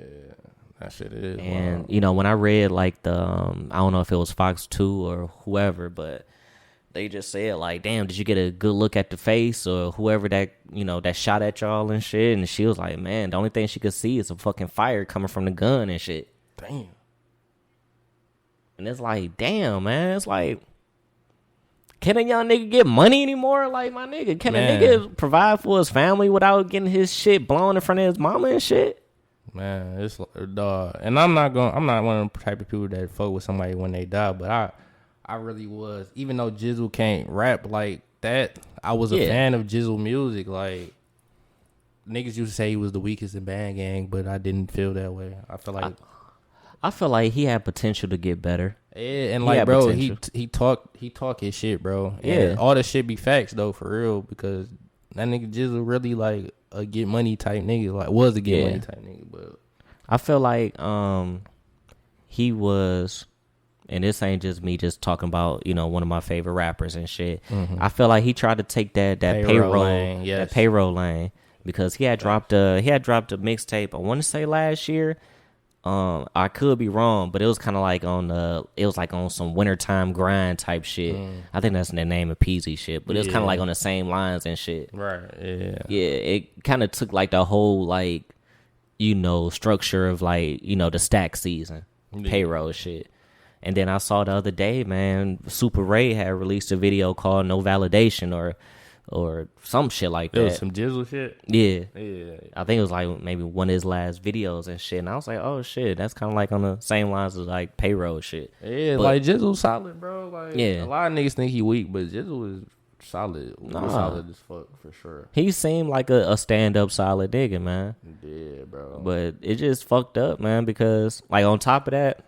That shit is. And wild. you know, when I read like the I don't know if it was Fox 2 or whoever, but they just said like, damn, did you get a good look at the face or whoever that, you know, that shot at y'all and shit? And she was like, man, the only thing she could see is a fucking fire coming from the gun and shit. Damn. And it's like, damn, man, it's like, can a young nigga get money anymore? Like, my nigga, can a nigga provide for his family without getting his shit blown in front of his mama and shit? Man, it's dog. And I'm not one of the type of people that fuck with somebody when they die, but I really was. Even though Jizzle can't rap like that, I was a fan of Jizzle music. Like, niggas used to say he was the weakest in Bandgang, but I didn't feel that way. I feel like he had potential to get better. Yeah, and like, bro, he talk his shit, bro. And yeah, all that shit be facts though, for real, because that nigga Jizzle really like a get money type nigga, like was a get money type nigga. But I feel like he was, and this ain't just me just talking about, you know, one of my favorite rappers and shit. Mm-hmm. I feel like he tried to take that payroll lane, that payroll lane, because he had dropped a mixtape, I want to say last year. I could be wrong, but it was kind of like on some wintertime grind type shit. I think that's the name of Peasy shit, but it was kind of like on the same lines and shit. Right. Yeah. Yeah. It kind of took like the whole like, you know, structure of like, you know, the stack season payroll shit. And then I saw the other day, man, Super Ray had released a video called No Validation or some shit like that. It was some Jizzle shit? Yeah. I think it was like maybe one of his last videos and shit. And I was like, oh shit, that's kind of like on the same lines as like payroll shit. Yeah, but, like Jizzle solid, bro. Like, a lot of niggas think he weak, but Jizzle is solid. Solid as fuck, for sure. He seemed like a stand-up solid nigga, man. Yeah, bro. But it just fucked up, man, because like on top of that,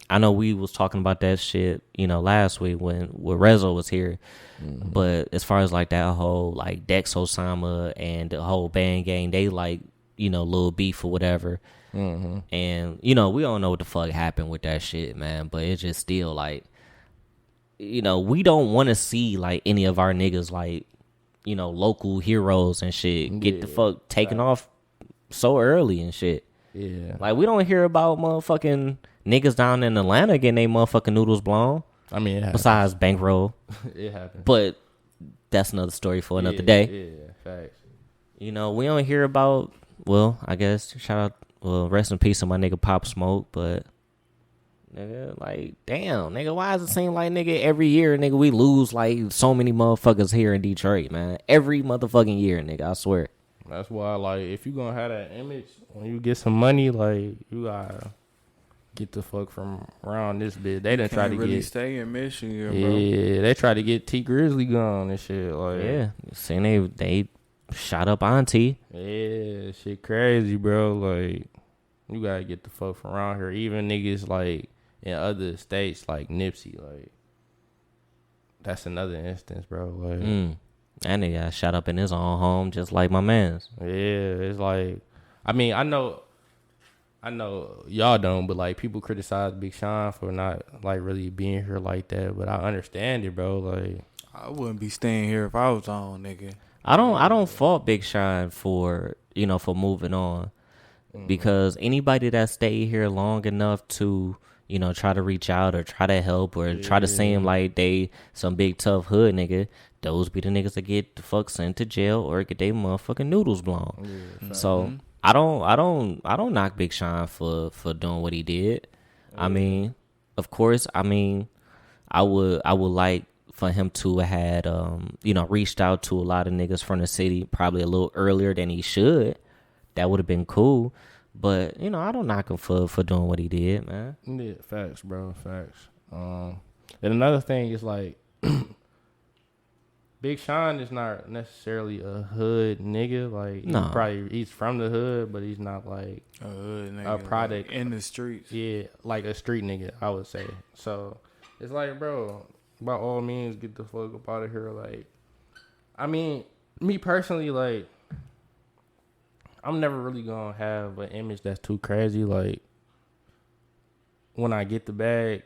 I know we was talking about that shit, you know, last week when Rezo was here. Mm-hmm. But as far as like that whole like Dex Osama and the whole Bandgang, they like, you know, little beef or whatever. Mm-hmm. And, you know, we don't know what the fuck happened with that shit, man. But it's just still like, you know, we don't want to see like any of our niggas like, you know, local heroes and shit get the fuck taken off so early and shit. Yeah. Like, we don't hear about motherfucking niggas down in Atlanta getting their motherfucking noodles blown. I mean, it happens. Besides bankroll. It happens. But that's another story for another day. Yeah, facts. You know, we don't hear about, well, I guess, rest in peace to my nigga Pop Smoke, but, nigga, like, damn, nigga, why does it seem like, nigga, every year, nigga, we lose, like, so many motherfuckers here in Detroit, man? Every motherfucking year, nigga, I swear. That's why, like, if you gonna have that image, when you get some money, like, you gotta get the fuck from around this bitch. They done try to really get stay in Michigan, bro. Yeah, they try to get T Grizzly gone and shit. Like, yeah, saying they shot up Auntie. Yeah, shit crazy, bro. Like, you gotta get the fuck from around here. Even niggas like in other states, like Nipsey, like that's another instance, bro. Like, that nigga got shot up in his own home, just like my man's. Yeah, it's like, I mean, I know y'all don't, but like people criticize Big Sean for not like really being here like that, but I understand it, bro. Like, I wouldn't be staying here if I was on, nigga. I don't fault Big Sean for, you know, for moving on, because anybody that stayed here long enough to, you know, try to reach out or try to help or try to seem like they some big tough hood nigga, those be the niggas that get the fuck sent to jail or get their motherfucking noodles blown. Yeah, so I don't knock Big Sean for doing what he did. I mean, of course, I mean, I would like for him to have had you know, reached out to a lot of niggas from the city probably a little earlier than he should. That would have been cool. But, you know, I don't knock him for doing what he did, man. Yeah, facts, bro, facts. And another thing is like, Big Sean is not necessarily a hood nigga. Like, no. He's from the hood, but he's not like a hood nigga, a product like in the streets. Yeah, like a street nigga, I would say. So it's like, bro, by all means, get the fuck up out of here. Like, I mean, me personally, like, I'm never really gonna have an image that's too crazy. Like, when I get the bag,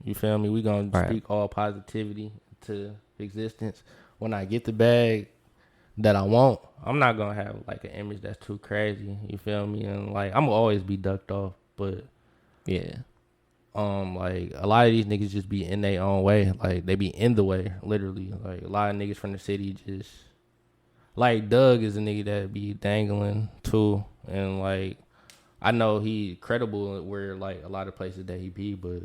you feel me? We gonna speak all positivity to existence. When I get the bag that I want, I'm not gonna have like an image that's too crazy. You feel me? And like, I'm gonna always be ducked off. but Yeah. like a lot of these niggas just be in their own way. Like they be in the way, literally. Like a lot of niggas from the city just like Doug is a nigga that be dangling too, and like I know he credible where like a lot of places that he be, but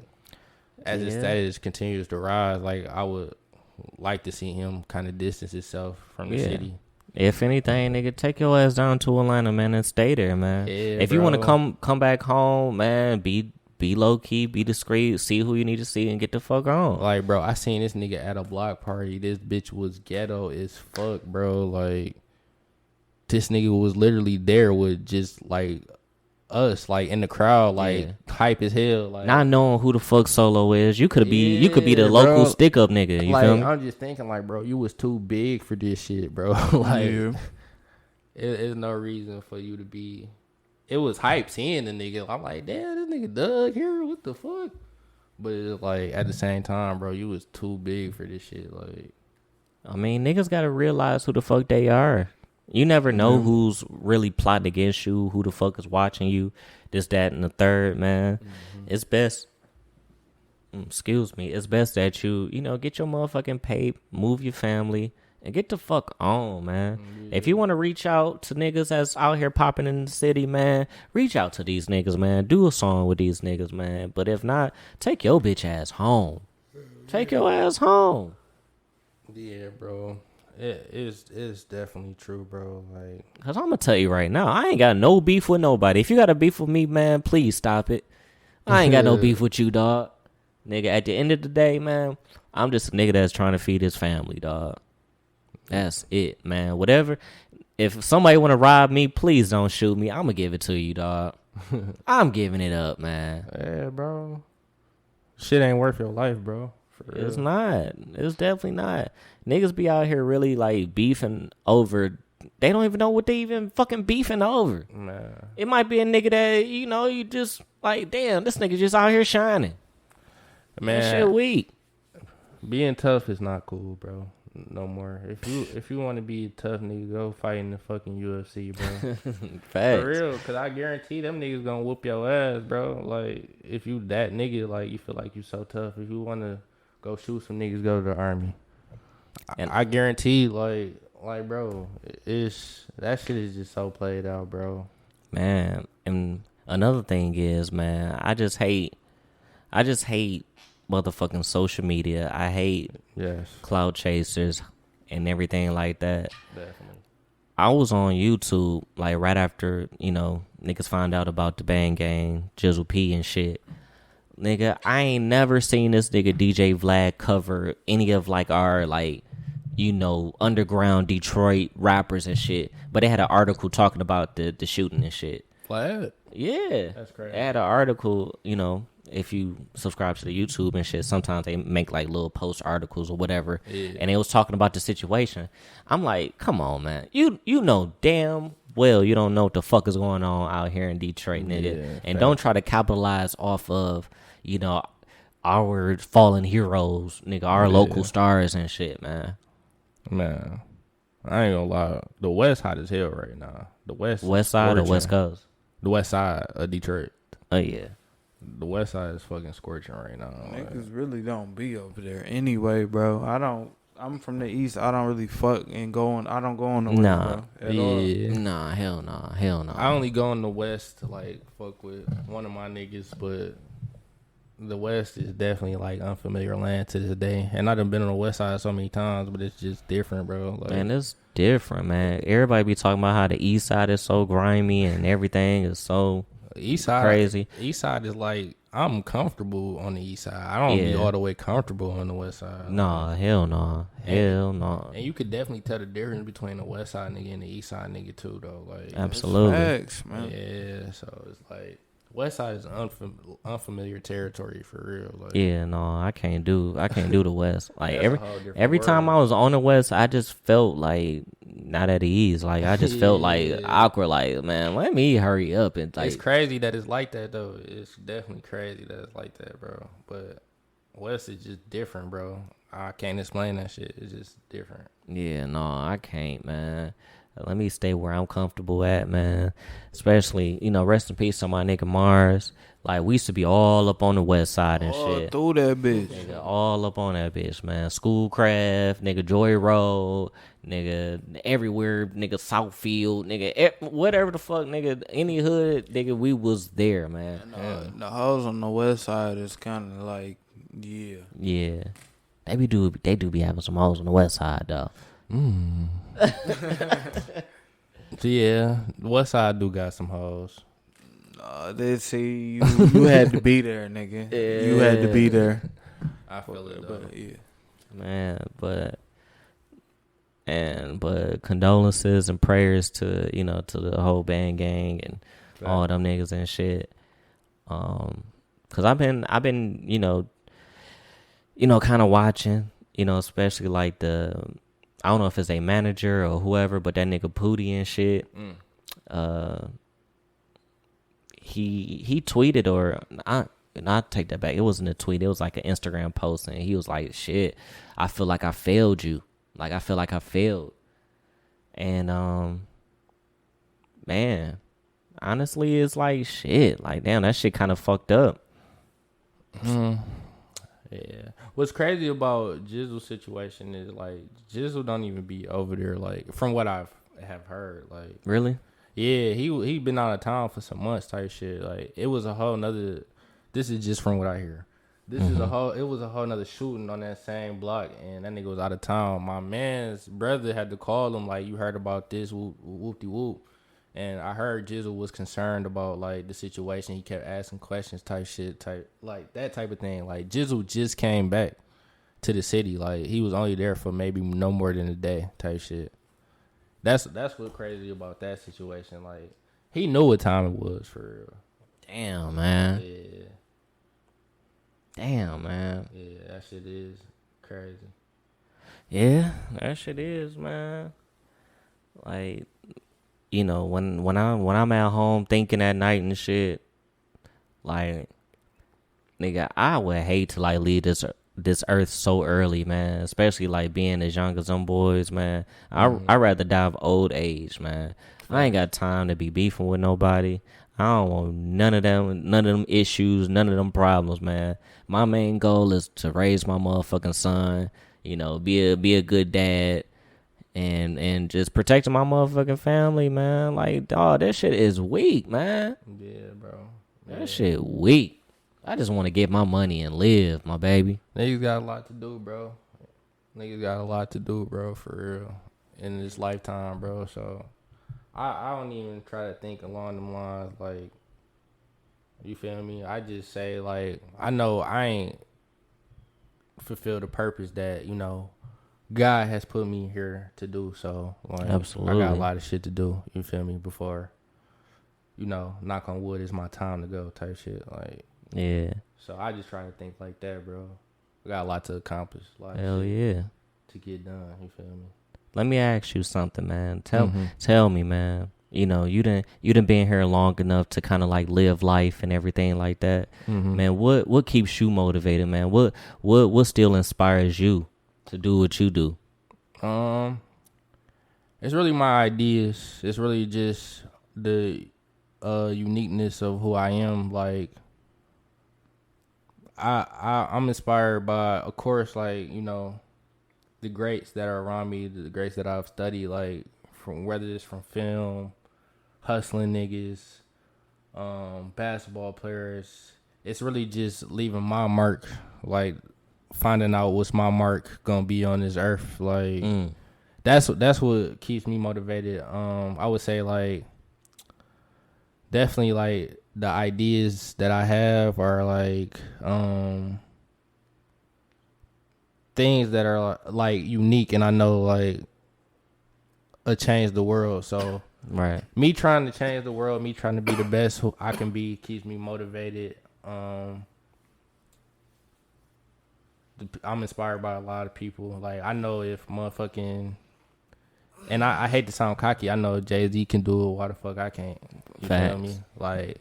as his status continues to rise, like I would like to see him kind of distance himself from the city. If anything, nigga, take your ass down to Atlanta, man, and stay there, man. Yeah, if you want to come back home, man, be low key, be discreet, see who you need to see, and get the fuck on. Like, bro, I seen this nigga at a block party. This bitch was ghetto as fuck, bro. Like, this nigga was literally there with just like us, like in the crowd, like hype as hell. Like, not knowing who the fuck Solo is, you could be the local stick up nigga. You like, feel me? I'm just thinking, like, bro, you was too big for this shit, bro. Like, it's no reason for you to be. It was hype seeing the nigga. I'm like, damn, this nigga Doug here. What the fuck? But it's like at the same time, bro, you was too big for this shit. Like, I mean, niggas gotta realize who the fuck they are. You never know who's really plotting against you, who the fuck is watching you, this, that, and the third, man. It's best, it's best that you get your motherfucking pay, move your family, and get the fuck on, man. If you want to reach out to niggas that's out here popping in the city, man, reach out to these niggas, man. Do a song with these niggas, man. But if not, take your bitch ass home. Take your ass home. yeah, bro. It's definitely true, bro. Like, cause I'm gonna tell you right now, I ain't got no beef with nobody. If you got a beef with me, man, please stop it. I ain't got no beef with you, dog. Nigga, at the end of the day, man, I'm just a nigga that's trying to feed his family, dog. That's it, man. Whatever. If somebody want to rob me, please don't shoot me. I'm gonna give it to you, dog. I'm giving it up, man. yeah, bro. Shit ain't worth your life, bro. It's not. It's definitely not. Niggas be out here really like beefing over. They don't even know what they even fucking beefing over. Nah. It might be a nigga that you just like, damn, this nigga just out here shining. Man, that shit weak. Being tough is not cool, bro. No more. If you want to be a tough nigga, go fight in the fucking UFC, bro. Facts. For real, cause I guarantee them niggas gonna whoop your ass, bro. Like, if you that nigga, like, you feel like you so tough. If you wanna go shoot some niggas, go to the army. And I guarantee, like, bro, it's that shit is just so played out, bro. Man, and another thing is, man, I just hate motherfucking social media. I hate cloud chasers and everything like that. Definitely. I was on YouTube like right after, niggas found out about the Bandgang Jizzle P and shit. Nigga, I ain't never seen this nigga DJ Vlad cover any of like our like, underground Detroit rappers and shit. But they had an article talking about the shooting and shit. Vlad? Yeah. That's crazy. They had an article, if you subscribe to the YouTube and shit, sometimes they make like little post articles or whatever. Yeah. And they was talking about the situation. I'm like, come on, man. You know damn well you don't know what the fuck is going on out here in Detroit, nigga. Yeah, and don't try to capitalize off of, our fallen heroes, nigga, our local stars and shit, man. Man, I ain't gonna lie. The West hot as hell right now. The West side or West Coast? The West side of Detroit. Oh, yeah. The West side is fucking scorching right now. Niggas really don't be over there anyway, bro. I'm from the East. I don't really fuck and I don't go on the West, bro. Nah, hell no. I only go on the West to like fuck with one of my niggas, but the West is definitely like unfamiliar land to this day. And I done been on the West side so many times, but it's just different, bro. Like, man, it's different, man. Everybody be talking about how the East side is so grimy and everything is so East side crazy. East side is like, I'm comfortable on the East side. I don't be all the way comfortable on the West side. Nah, hell no. Hell no. And you could definitely tell the difference between the West side nigga and the East side nigga too, though. Like, absolutely. Facts, man. Yeah, so it's like West side is unfamiliar territory for real. Like, yeah, no, I can't do the West. Like every time I was on the West, I just felt like not at ease. Like I just felt like awkward. Like, man, let me hurry up and like. It's crazy that it's like that though. It's definitely crazy that it's like that, bro. But West is just different, bro. I can't explain that shit. It's just different. Yeah, no, I can't, man. Let me stay where I'm comfortable at, man. Especially, rest in peace to my nigga Mars. Like, we used to be all up on the west side and shit. Through that bitch. Nigga, all up on that bitch, man. Schoolcraft, nigga, Joy Road, nigga, everywhere, nigga, Southfield, nigga, whatever the fuck, nigga, any hood, nigga, we was there, man. The hoes on the west side is kind of like, yeah. Yeah. They do be having some hoes on the west side, though. So, yeah, west side do got some hoes. They see you had to be there, nigga. Yeah. You had to be there. I feel it, though. But, yeah. Man, but condolences and prayers to to the whole Bandgang and all them niggas and shit. Cause I've been kind of watching, especially like I don't know if it's a manager or whoever, but that nigga Pootie and shit. He tweeted, or I take that back. It wasn't a tweet. It was like an Instagram post, and he was like, "Shit, I feel like I failed you. Like I feel like I failed." And man, honestly, it's like shit. Like damn, that shit kind of fucked up. Yeah. What's crazy about Jizzle's situation is like Jizzle don't even be over there. Like from what have heard, like Really? yeah, he been out of town for some months type shit. Like it was a whole nother. This is just from what I hear. It was a whole nother shooting on that same block, and that nigga was out of town. My man's brother had to call him like, you heard about this, whoop-de-whoop. And I heard Jizzle was concerned about like the situation. He kept asking questions type shit, like that type of thing. Like Jizzle just came back to the city. Like he was only there for maybe no more than a day type shit. That's what's crazy about that situation. Like he knew what time it was for real. Damn, man. Yeah. Damn, man. Yeah, that shit is crazy. Yeah, that shit is, man. Like, when I'm at home thinking at night and shit, like, nigga, I would hate to like leave this earth so early, man. Especially like being as young as them boys, man. I'd rather die of old age, man. I ain't got time to be beefing with nobody. I don't want none of them issues, none of them problems, man. My main goal is to raise my motherfucking son, be a good dad, and just protecting my motherfucking family, man. Like, dog, that shit is weak, man. Yeah, bro. That shit weak. I just want to get my money and live, my baby. Niggas got a lot to do, bro. For real. In this lifetime, bro. So I don't even try to think along them lines, like, you feel me? I just say, like, I know I ain't fulfilled the purpose that, God has put me here to do. So, like, absolutely, I got a lot of shit to do, you feel me, before, knock on wood, it's my time to go type shit. Like, yeah. So I just try to think like that, bro. We got a lot to accomplish. Hell yeah. To get done, you feel me? Let me ask you something, man. Tell me, man. You done been here long enough to kind of like live life and everything like that. Man, what keeps you motivated, man? What still inspires you to do what you do? It's really my ideas. It's really just the uniqueness of who I am. Like, I'm inspired by, of course, like, the greats that are around me, the greats that I've studied, like, from whether it's from film, hustling niggas, basketball players. It's really just leaving my mark, like, finding out what's my mark gonna be on this earth. Like, that's what keeps me motivated. I would say, like, definitely, like, the ideas that I have are, like, things that are like unique, and I know like change the world. So right, me trying to change the world, me trying to be the best who I can be, keeps me motivated. I'm inspired by a lot of people. Like, I know if motherfucking, and I hate to sound cocky, I know Jay-Z can do it, why the fuck I can't? You feel me? Like,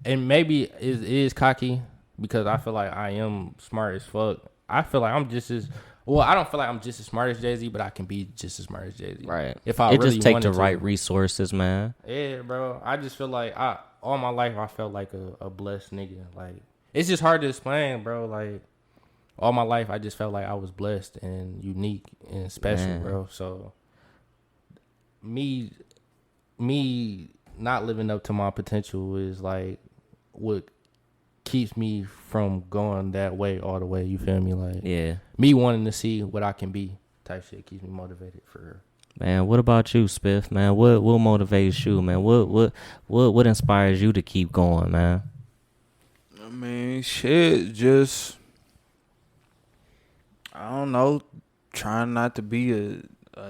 and maybe it is cocky because I feel like I am smart as fuck. I feel like I'm just as, Well, I don't feel like I'm just as smart as Jay-Z, but I can be just as smart as Jay-Z. Right. If I it really just take wanted the right resources, man. Yeah, bro. I just feel like all my life I felt like a blessed nigga. Like it's just hard to explain, bro. Like all my life I just felt like I was blessed and unique and special, bro. So me not living up to my potential is like what keeps me from going that way all the way. You feel me? Like me wanting to see what I can be type shit keeps me motivated for real. Man, what about you, Spiff, man? What motivates you, man? What inspires you to keep going, man? I mean, shit, just I don't know, trying not to be a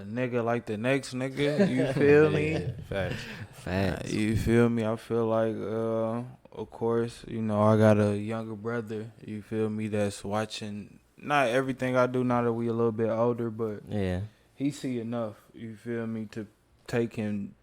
nigga like the next nigga. You feel me? Facts. You feel me? I feel like, of course, you know, I got a younger brother. You feel me? That's watching not everything I do now that we a little bit older, but he see enough. You feel me? To take and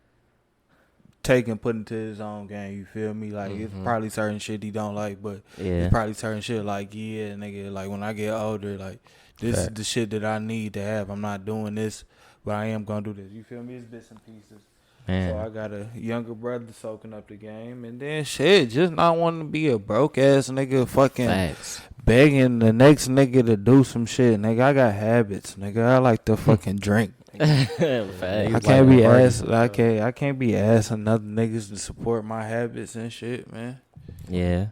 put into his own game. You feel me? Like it's probably certain shit he don't like, but it's probably certain shit like nigga. Like when I get older, like this is the shit that I need to have. I'm not doing this, but I am gonna do this. You feel me? It's bits and pieces. Man. So I got a younger brother soaking up the game, and then shit, just not wanting to be a broke ass nigga, fucking begging the next nigga to do some shit. Nigga, I got habits. Nigga, I like to fucking drink. I can't be asked. I can't be asking other niggas to support my habits and shit, man. Yeah.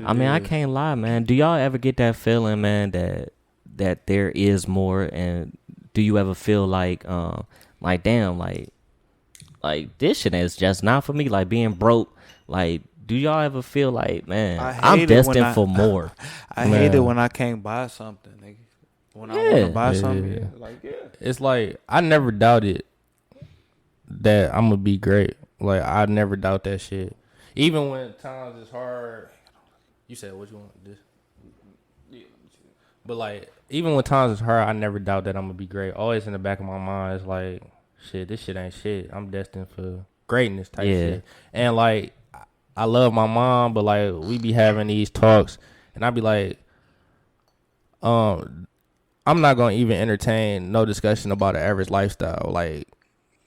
I mean, I can't lie, man. Do y'all ever get that feeling, man, that there is more, and do you ever feel like damn, like this shit is just not for me, like being broke, like do y'all ever feel like, man, I'm destined for more? I hate it when I can't buy something, nigga. When I want to buy something, it's like I never doubted that I'm gonna be great. Like I never doubt that shit. Even when times is hard. You said what you want this? But like even when times is hard, I never doubt that I'm gonna be great. Always in the back of my mind, it's like, shit, this shit ain't shit. I'm destined for greatness type shit. And like I love my mom, but like we be having these talks, and I be like, I'm not gonna even entertain no discussion about an average lifestyle. Like,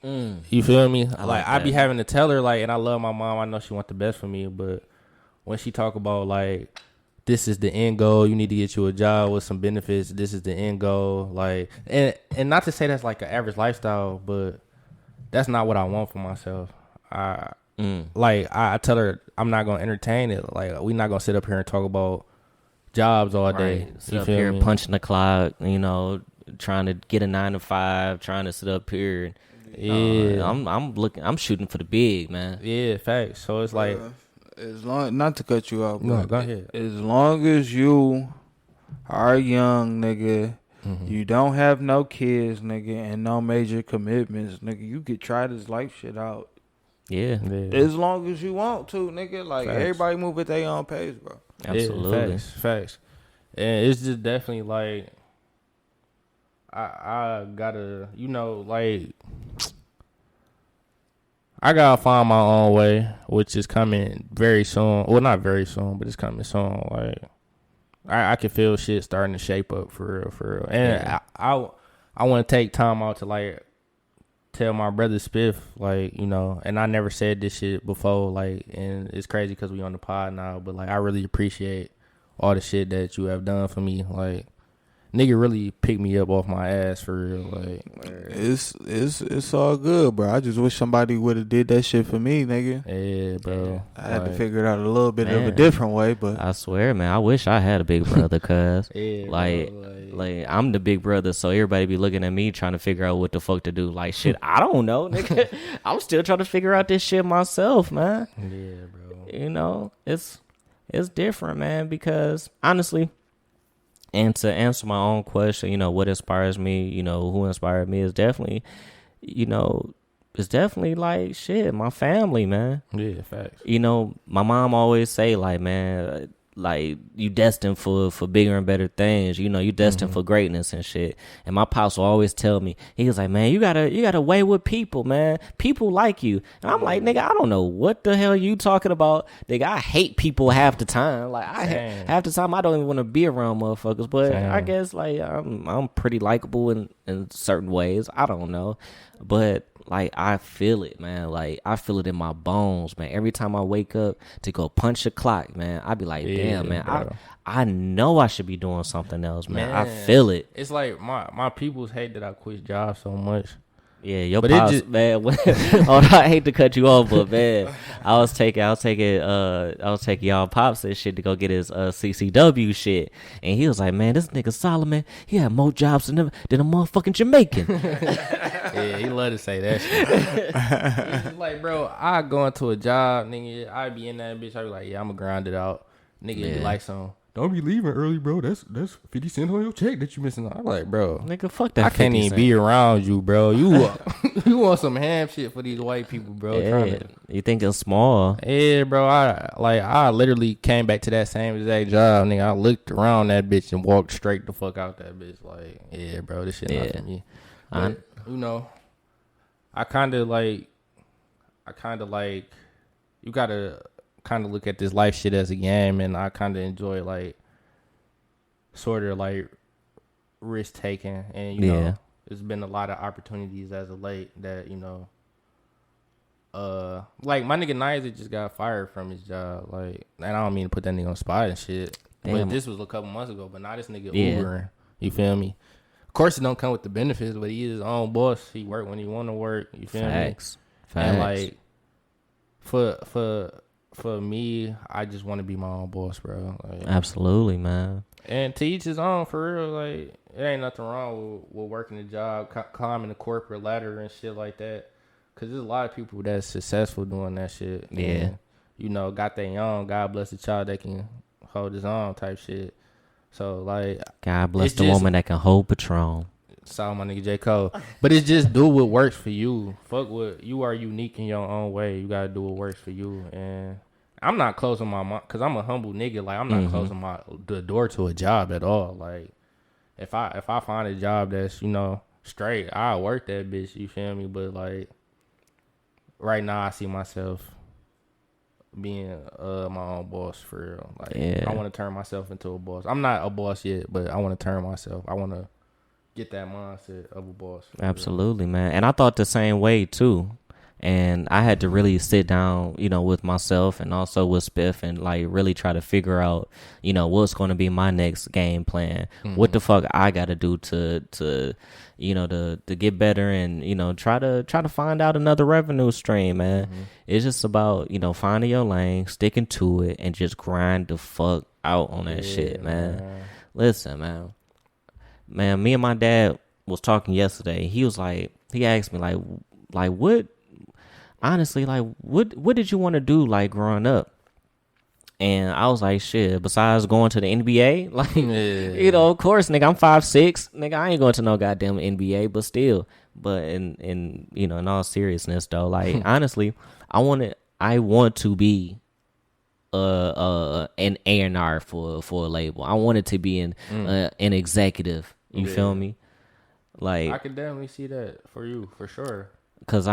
you feel me? I be having to tell her like, and I love my mom. I know she want the best for me, but when she talk about like, this is the end goal. You need to get you a job with some benefits. This is the end goal. Like, and not to say that's like an average lifestyle, but that's not what I want for myself. I tell her I'm not gonna entertain it. Like, we not gonna sit up here and talk about jobs all day. Sit up here punching the clock, you know, trying to get a 9 to 5, trying to sit up here. I'm shooting for the big, man. Yeah, facts. So it's like, as long, not to cut you off, no, go ahead. As long as you are young, nigga, you don't have no kids, nigga, and no major commitments, nigga, you could try this life shit out. Yeah. As long as you want to, nigga. Like, everybody move at their own pace, bro. Absolutely. Yeah, facts. And it's just definitely like, I gotta, you know, like, I gotta find my own way, which is coming very soon. Well, not very soon, but it's coming soon. Like, I can feel shit starting to shape up for real. And I want to take time out to like tell my brother Spiff, like, you know, and I never said this shit before, like, and it's crazy because we on the pod now, but like I really appreciate all the shit that you have done for me. Like, nigga really picked me up off my ass for real. Like, it's all good, bro. I just wish somebody would have did that shit for me, nigga. Yeah, bro. I had to figure it out a little bit of a different way, but I swear, man, I wish I had a big brother, cuz like I'm the big brother, so everybody be looking at me trying to figure out what the fuck to do. Like, shit, I don't know, nigga. I'm still trying to figure out this shit myself, man. Yeah, bro. You know, it's different, man, because honestly, and to answer my own question, you know, what inspires me, you know, who inspired me is definitely, you know, it's definitely like, shit, my family, man. Yeah, facts. You know, my mom always say, like, man, like you destined for bigger and better things. You know, you destined for greatness and shit. And my pops will always tell me, he was like, man, you gotta weigh with people, man. People like you. And I'm like, nigga, I don't know what the hell you talking about. Nigga, I hate people half the time. Like half the time I don't even want to be around motherfuckers. But I guess like I'm pretty likable in certain ways. I don't know. But like I feel it, man. Like I feel it in my bones, man. Every time I wake up to go punch a clock, man, I be like, damn, man. I know I should be doing something else, man. I feel it. It's like my people's hate that I quit jobs so much. Yeah, your pops, man. I hate to cut you off, but man, I was taking y'all pops and shit to go get his CCW shit, and he was like, man, this nigga Solomon, he had more jobs than a motherfucking Jamaican. Yeah, he love to say that shit. He's like, bro, I go into a job, nigga, I be in that bitch, I be like, yeah, I'ma grind it out. Nigga be like, don't be leaving early, bro. That's 50 cents on your check that you missing. I'm like, bro, nigga, fuck that. I can't even be around you, bro. You want some ham shit for these white people, bro. Yeah, you think it's small? Yeah, bro. I literally came back to that same exact job, nigga. I looked around that bitch and walked straight the fuck out that bitch. Like, yeah, bro, this shit not for me. But, you know, I kind of like, you gotta kind of look at this life shit as a game, and I kind of enjoy like sort of like risk taking, and you know there's been a lot of opportunities as of late that, you know, like my nigga Nizer just got fired from his job, like, and I don't mean to put that nigga on spot and shit. But this was a couple months ago, but now this nigga Ubering, you feel me? Of course it don't come with the benefits, but he is his own boss. He work when he want to work, you feel me? And like for me, I just want to be my own boss, bro. Like, absolutely, man. And to each his own, for real. Like, it ain't nothing wrong with working a job, climbing the corporate ladder and shit like that. Because there's a lot of people that's successful doing that shit. Yeah. And, you know, got their own, God bless the child that can hold his own type shit. So, like, God bless the woman that can hold Patron. Saw my nigga J. Cole. But it's just do what works for you. Fuck what, you are unique in your own way. You got to do what works for you. And I'm not closing my mind, because I'm a humble nigga. Like, I'm not closing the door to a job at all. Like, if I find a job that's, you know, straight, I'll work that bitch, you feel me? But, like, right now I see myself being my own boss, for real. Like, I want to turn myself into a boss. I'm not a boss yet, but I want to turn myself. I want to get that mindset of a boss. Absolutely, man. And I thought the same way, too. And I had to really sit down, you know, with myself and also with Spiff and like really try to figure out, you know, what's going to be my next game plan. What the fuck I got to do to, you know, to get better and, you know, try to find out another revenue stream, man. It's just about, you know, finding your lane, sticking to it, and just grind the fuck out on that shit, man. Listen, man, me and my dad was talking yesterday. He was like, he asked me like what, honestly, like, what did you want to do, like, growing up? And I was like, shit, besides going to the NBA, like, you know, of course, nigga, I'm 5'6", nigga, I ain't going to no goddamn NBA, but still, but in you know, in all seriousness, though, like, honestly, I want to be an A&R for a label. I wanted to be an executive. You feel me? Like, I could definitely see that for you, for sure. Cause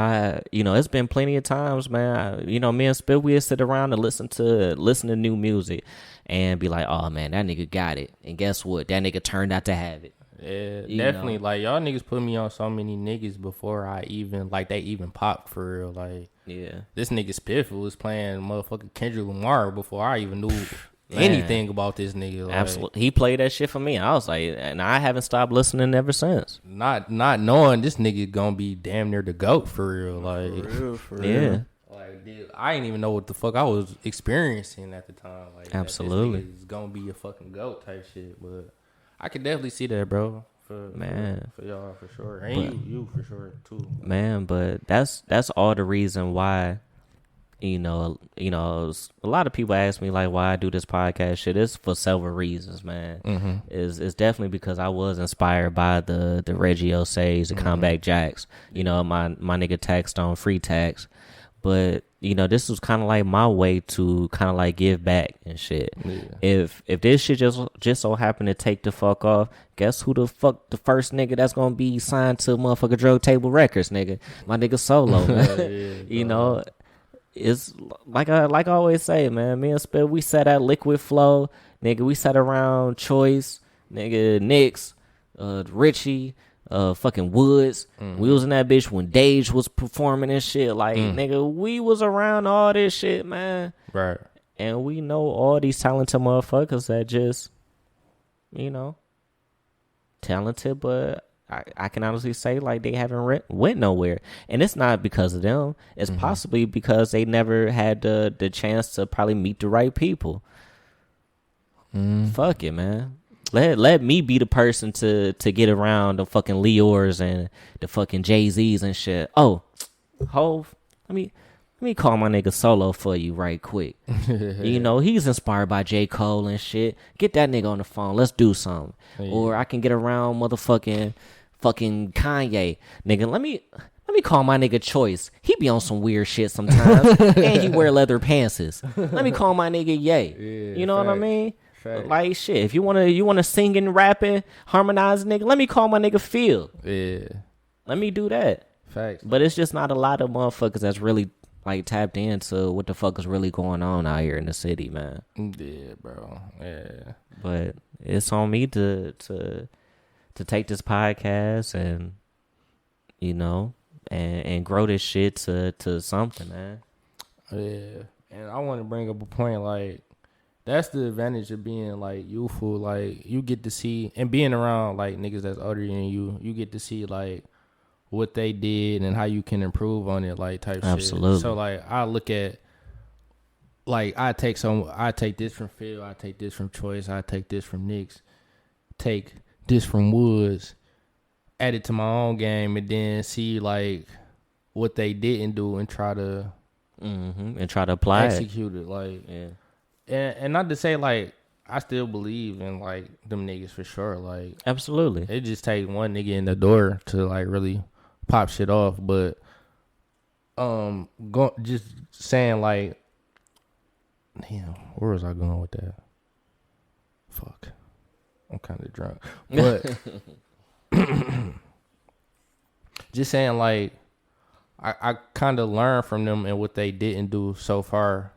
you know, it's been plenty of times, man. You know, me and Spiff, we'd sit around and listen to new music, and be like, "Oh man, that nigga got it." And guess what? That nigga turned out to have it. Yeah, definitely. Know? Like, y'all niggas put me on so many niggas before I even, like, they even popped, for real. Like, yeah, this nigga Spiff was playing motherfucking Kendrick Lamar before I even knew anything about this nigga. Like, absolutely, he played that shit for me. I was like, and I haven't stopped listening ever since. Not knowing this nigga gonna be damn near the GOAT, for real. Like, for real. Yeah. Like, dude, I didn't even know what the fuck I was experiencing at the time. Like, absolutely, this nigga is gonna be a fucking GOAT type shit. But I could definitely see that, bro. For y'all, for sure, and you for sure too, man. But that's all the reason why. You know, a lot of people ask me, like, why I do this podcast shit. It's for several reasons, man. It's definitely because I was inspired by the Reggie Osays, the Comeback Jacks, you know, my nigga Tax on Free Tax. But this was kind of like my way to kind of like give back and shit. Yeah. If this shit just so happened to take the fuck off, guess who the fuck the first nigga that's gonna be signed to motherfucking Drug Table Records, nigga? My nigga Solo, man. Yeah, It's like I always say, man. Me and Spiff, we sat at Liquid Flow, nigga. We sat around Choice, nigga, Knicks, Richie, fucking Woods. We was in that bitch when Dage was performing and shit. Like, nigga, we was around all this shit, man. Right. And we know all these talented motherfuckers that just, talented, but I can honestly say, like, they haven't went nowhere. And it's not because of them. It's possibly because they never had the chance to probably meet the right people. Fuck it, man. Let me be the person to get around the fucking Leors and the fucking Jay-Z's and shit. Oh, Hov, let me call my nigga Solo for you right quick. He's inspired by J. Cole and shit. Get that nigga on the phone. Let's do something. Yeah. Or I can get around fucking Kanye. Nigga, let me call my nigga Choice. He be on some weird shit sometimes. And he wear leather pantses. Let me call my nigga Ye. Yeah, you know what I mean? Fact. Like shit. If you wanna sing and rap and harmonize, nigga, let me call my nigga Phil. Yeah. Let me do that. Facts. But it's just not a lot of motherfuckers that's really like tapped into what the fuck is really going on out here in the city, man. Yeah, bro. Yeah. But it's on me to take this podcast and and grow this shit to something, man. Yeah. And I want to bring up a point, like, that's the advantage of being like youthful. Like, you get to see, and being around like niggas that's older than you get to see like what they did and how you can improve on it, like, type Absolutely. shit. So like I look at, like, I take this from Phil, I take this from Choice, I take this from Knicks, take this from Woods, add it to my own game, and then see like what they didn't do and try to apply execute it. Like, yeah. And not to say like I still believe in like them niggas for sure. Like, absolutely, it just take one nigga in the door to like really pop shit off. But just saying like, damn, where was I going with that? Fuck, I'm kind of drunk. But just saying like, I kind of learned from them and what they didn't do so far,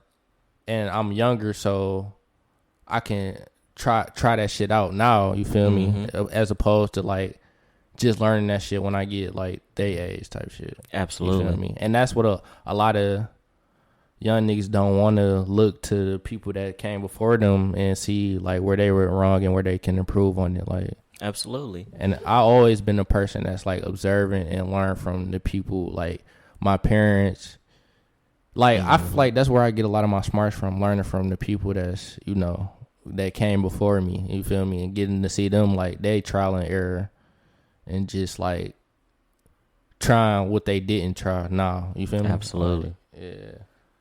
and I'm younger, so I can try that shit out now, you feel me? As opposed to like just learning that shit when I get like they age type shit. Absolutely. You feel me? And that's what a lot of young niggas don't want to look to the people that came before them and see like where they were wrong and where they can improve on it. Like, absolutely. And I always been a person that's like observant and learn from the people, like my parents. Like, I feel like that's where I get a lot of my smarts from, learning from the people that's, that came before me, you feel me? And getting to see them, like, they trial and error and just, like, trying what they didn't try now, you feel me? Absolutely. Like, yeah.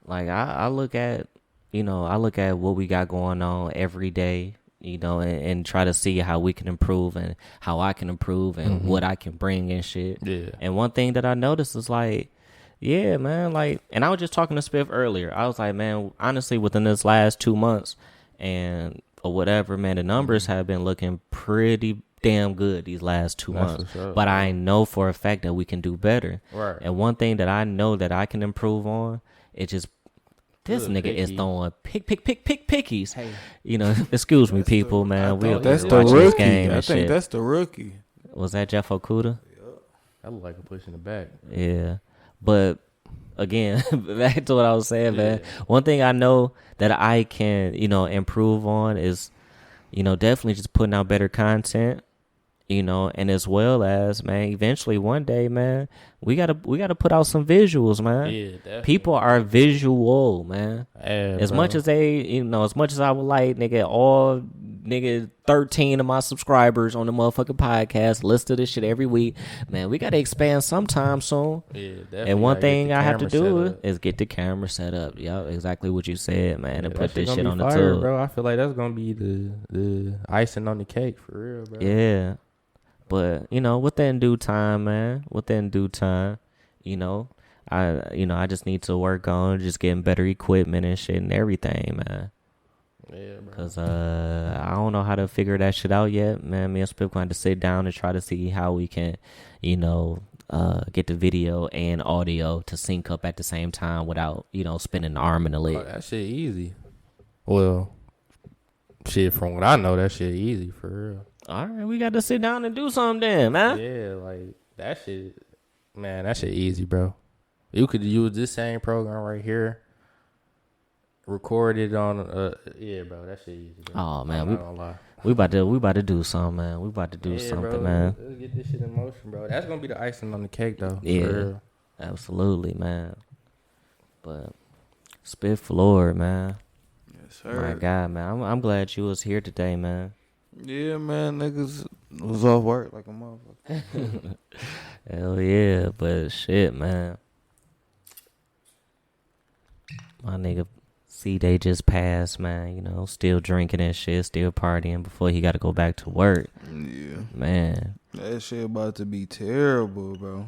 Like, I look at, what we got going on every day, and try to see how we can improve and how I can improve and what I can bring and shit. Yeah. And one thing that I noticed is, like, yeah, man, like, and I was just talking to Spiff earlier. I was like, man, honestly, within this last 2 months or whatever, man, the numbers have been looking pretty damn good these last 2 months. But I know for a fact that we can do better. Right. And one thing that I know that I can improve on, it just, this Good nigga picky. is throwing pickies. Hey. Excuse me, people, man. That's the watching this rookie. game I and think shit. that's the rookie. Was that Jeff Okuda? That look like a push in the back. Yeah. But again, back to what I was saying, man. One thing I know that I can, improve on is, definitely just putting out better content, and as well as, man, eventually one day, man, we gotta put out some visuals, man. Yeah, definitely. People are visual, man. Yeah, as bro. much as they, as much as I would like, all 13 of my subscribers on the motherfucking podcast listen to this shit every week, man, we gotta expand sometime soon. Yeah, definitely. And one thing I have to do is get the camera set up. Yeah, exactly what you said, man, and put this shit on the tube, bro. I feel like that's gonna be the icing on the cake for real, bro. Yeah, but within due time, man. Within due time, I just need to work on just getting better equipment and shit and everything, man. Yeah, bro. Cause I don't know how to figure that shit out yet, man. Me and Spiff going to sit down and try to see how we can, get the video and audio to sync up at the same time without, spinning the arm and the leg. Oh, that shit easy. Well, shit, from what I know, that shit easy for real. All right, we got to sit down and do something then, man. Yeah, like that shit, man, that shit easy, bro. You could use this same program right here, record it on, yeah, bro, that shit easy, bro. Oh man, I'm not gonna lie. we about to do something, man. We about to do something, bro, man. Let's get this shit in motion, bro. That's gonna be the icing on the cake, though. Yeah, for real. absolutely, man. But Spiff Floor, man. Yes, sir. My God, man. I'm glad you was here today, man. Yeah, man, niggas was off work like a motherfucker. Hell yeah, but shit, man. My nigga C-Day just passed, man. Still drinking and shit, still partying before he got to go back to work. Yeah. Man. That shit about to be terrible, bro.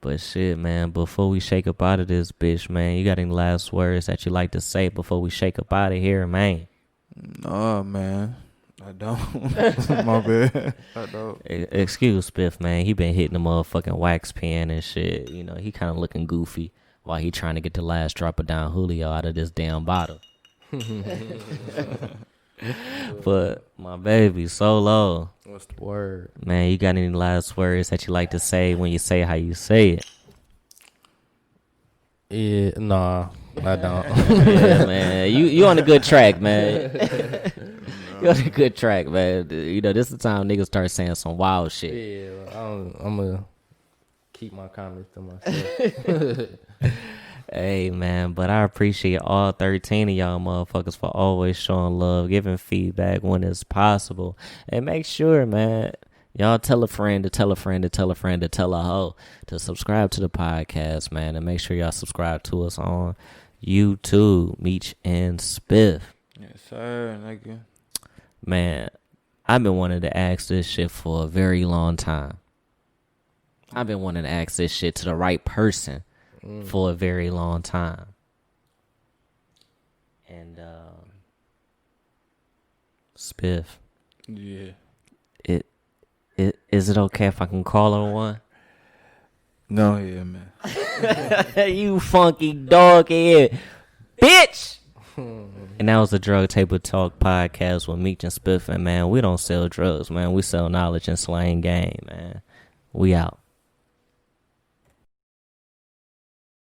But shit, man, before we shake up out of this bitch, man, you got any last words that you like to say before we shake up out of here, man? Nah, man. I don't. My bad. I don't. Excuse Spiff, man. He been hitting the motherfucking wax pen and shit. He kind of looking goofy while he trying to get the last drop of Don Julio out of this damn bottle. But my baby, Solo. What's the word? Man, you got any last words that you like to say when you say how you say it? Yeah, nah, I don't. Yeah, man. You on a good track, man. You on a good track, man. This is the time niggas start saying some wild shit. Yeah, I'm gonna keep my comments to myself. Hey, man, but I appreciate all 13 of y'all motherfuckers for always showing love, giving feedback when it's possible. And make sure, man, y'all tell a friend to tell a friend to tell a friend to tell a hoe to subscribe to the podcast, man. And make sure y'all subscribe to us on YouTube, Meech and Spiff. Yes, sir, nigga. Man, I've been wanting to ask this shit for a very long time. I've been wanting to ask this shit to the right person for a very long time. And Spiff. Yeah. Is it okay if I can call her one? No, yeah, man. You funky dog head bitch. And that was the Drug Table Talk podcast with Meech and Spiff. And man, we don't sell drugs, man. We sell knowledge and slang game, man. We out.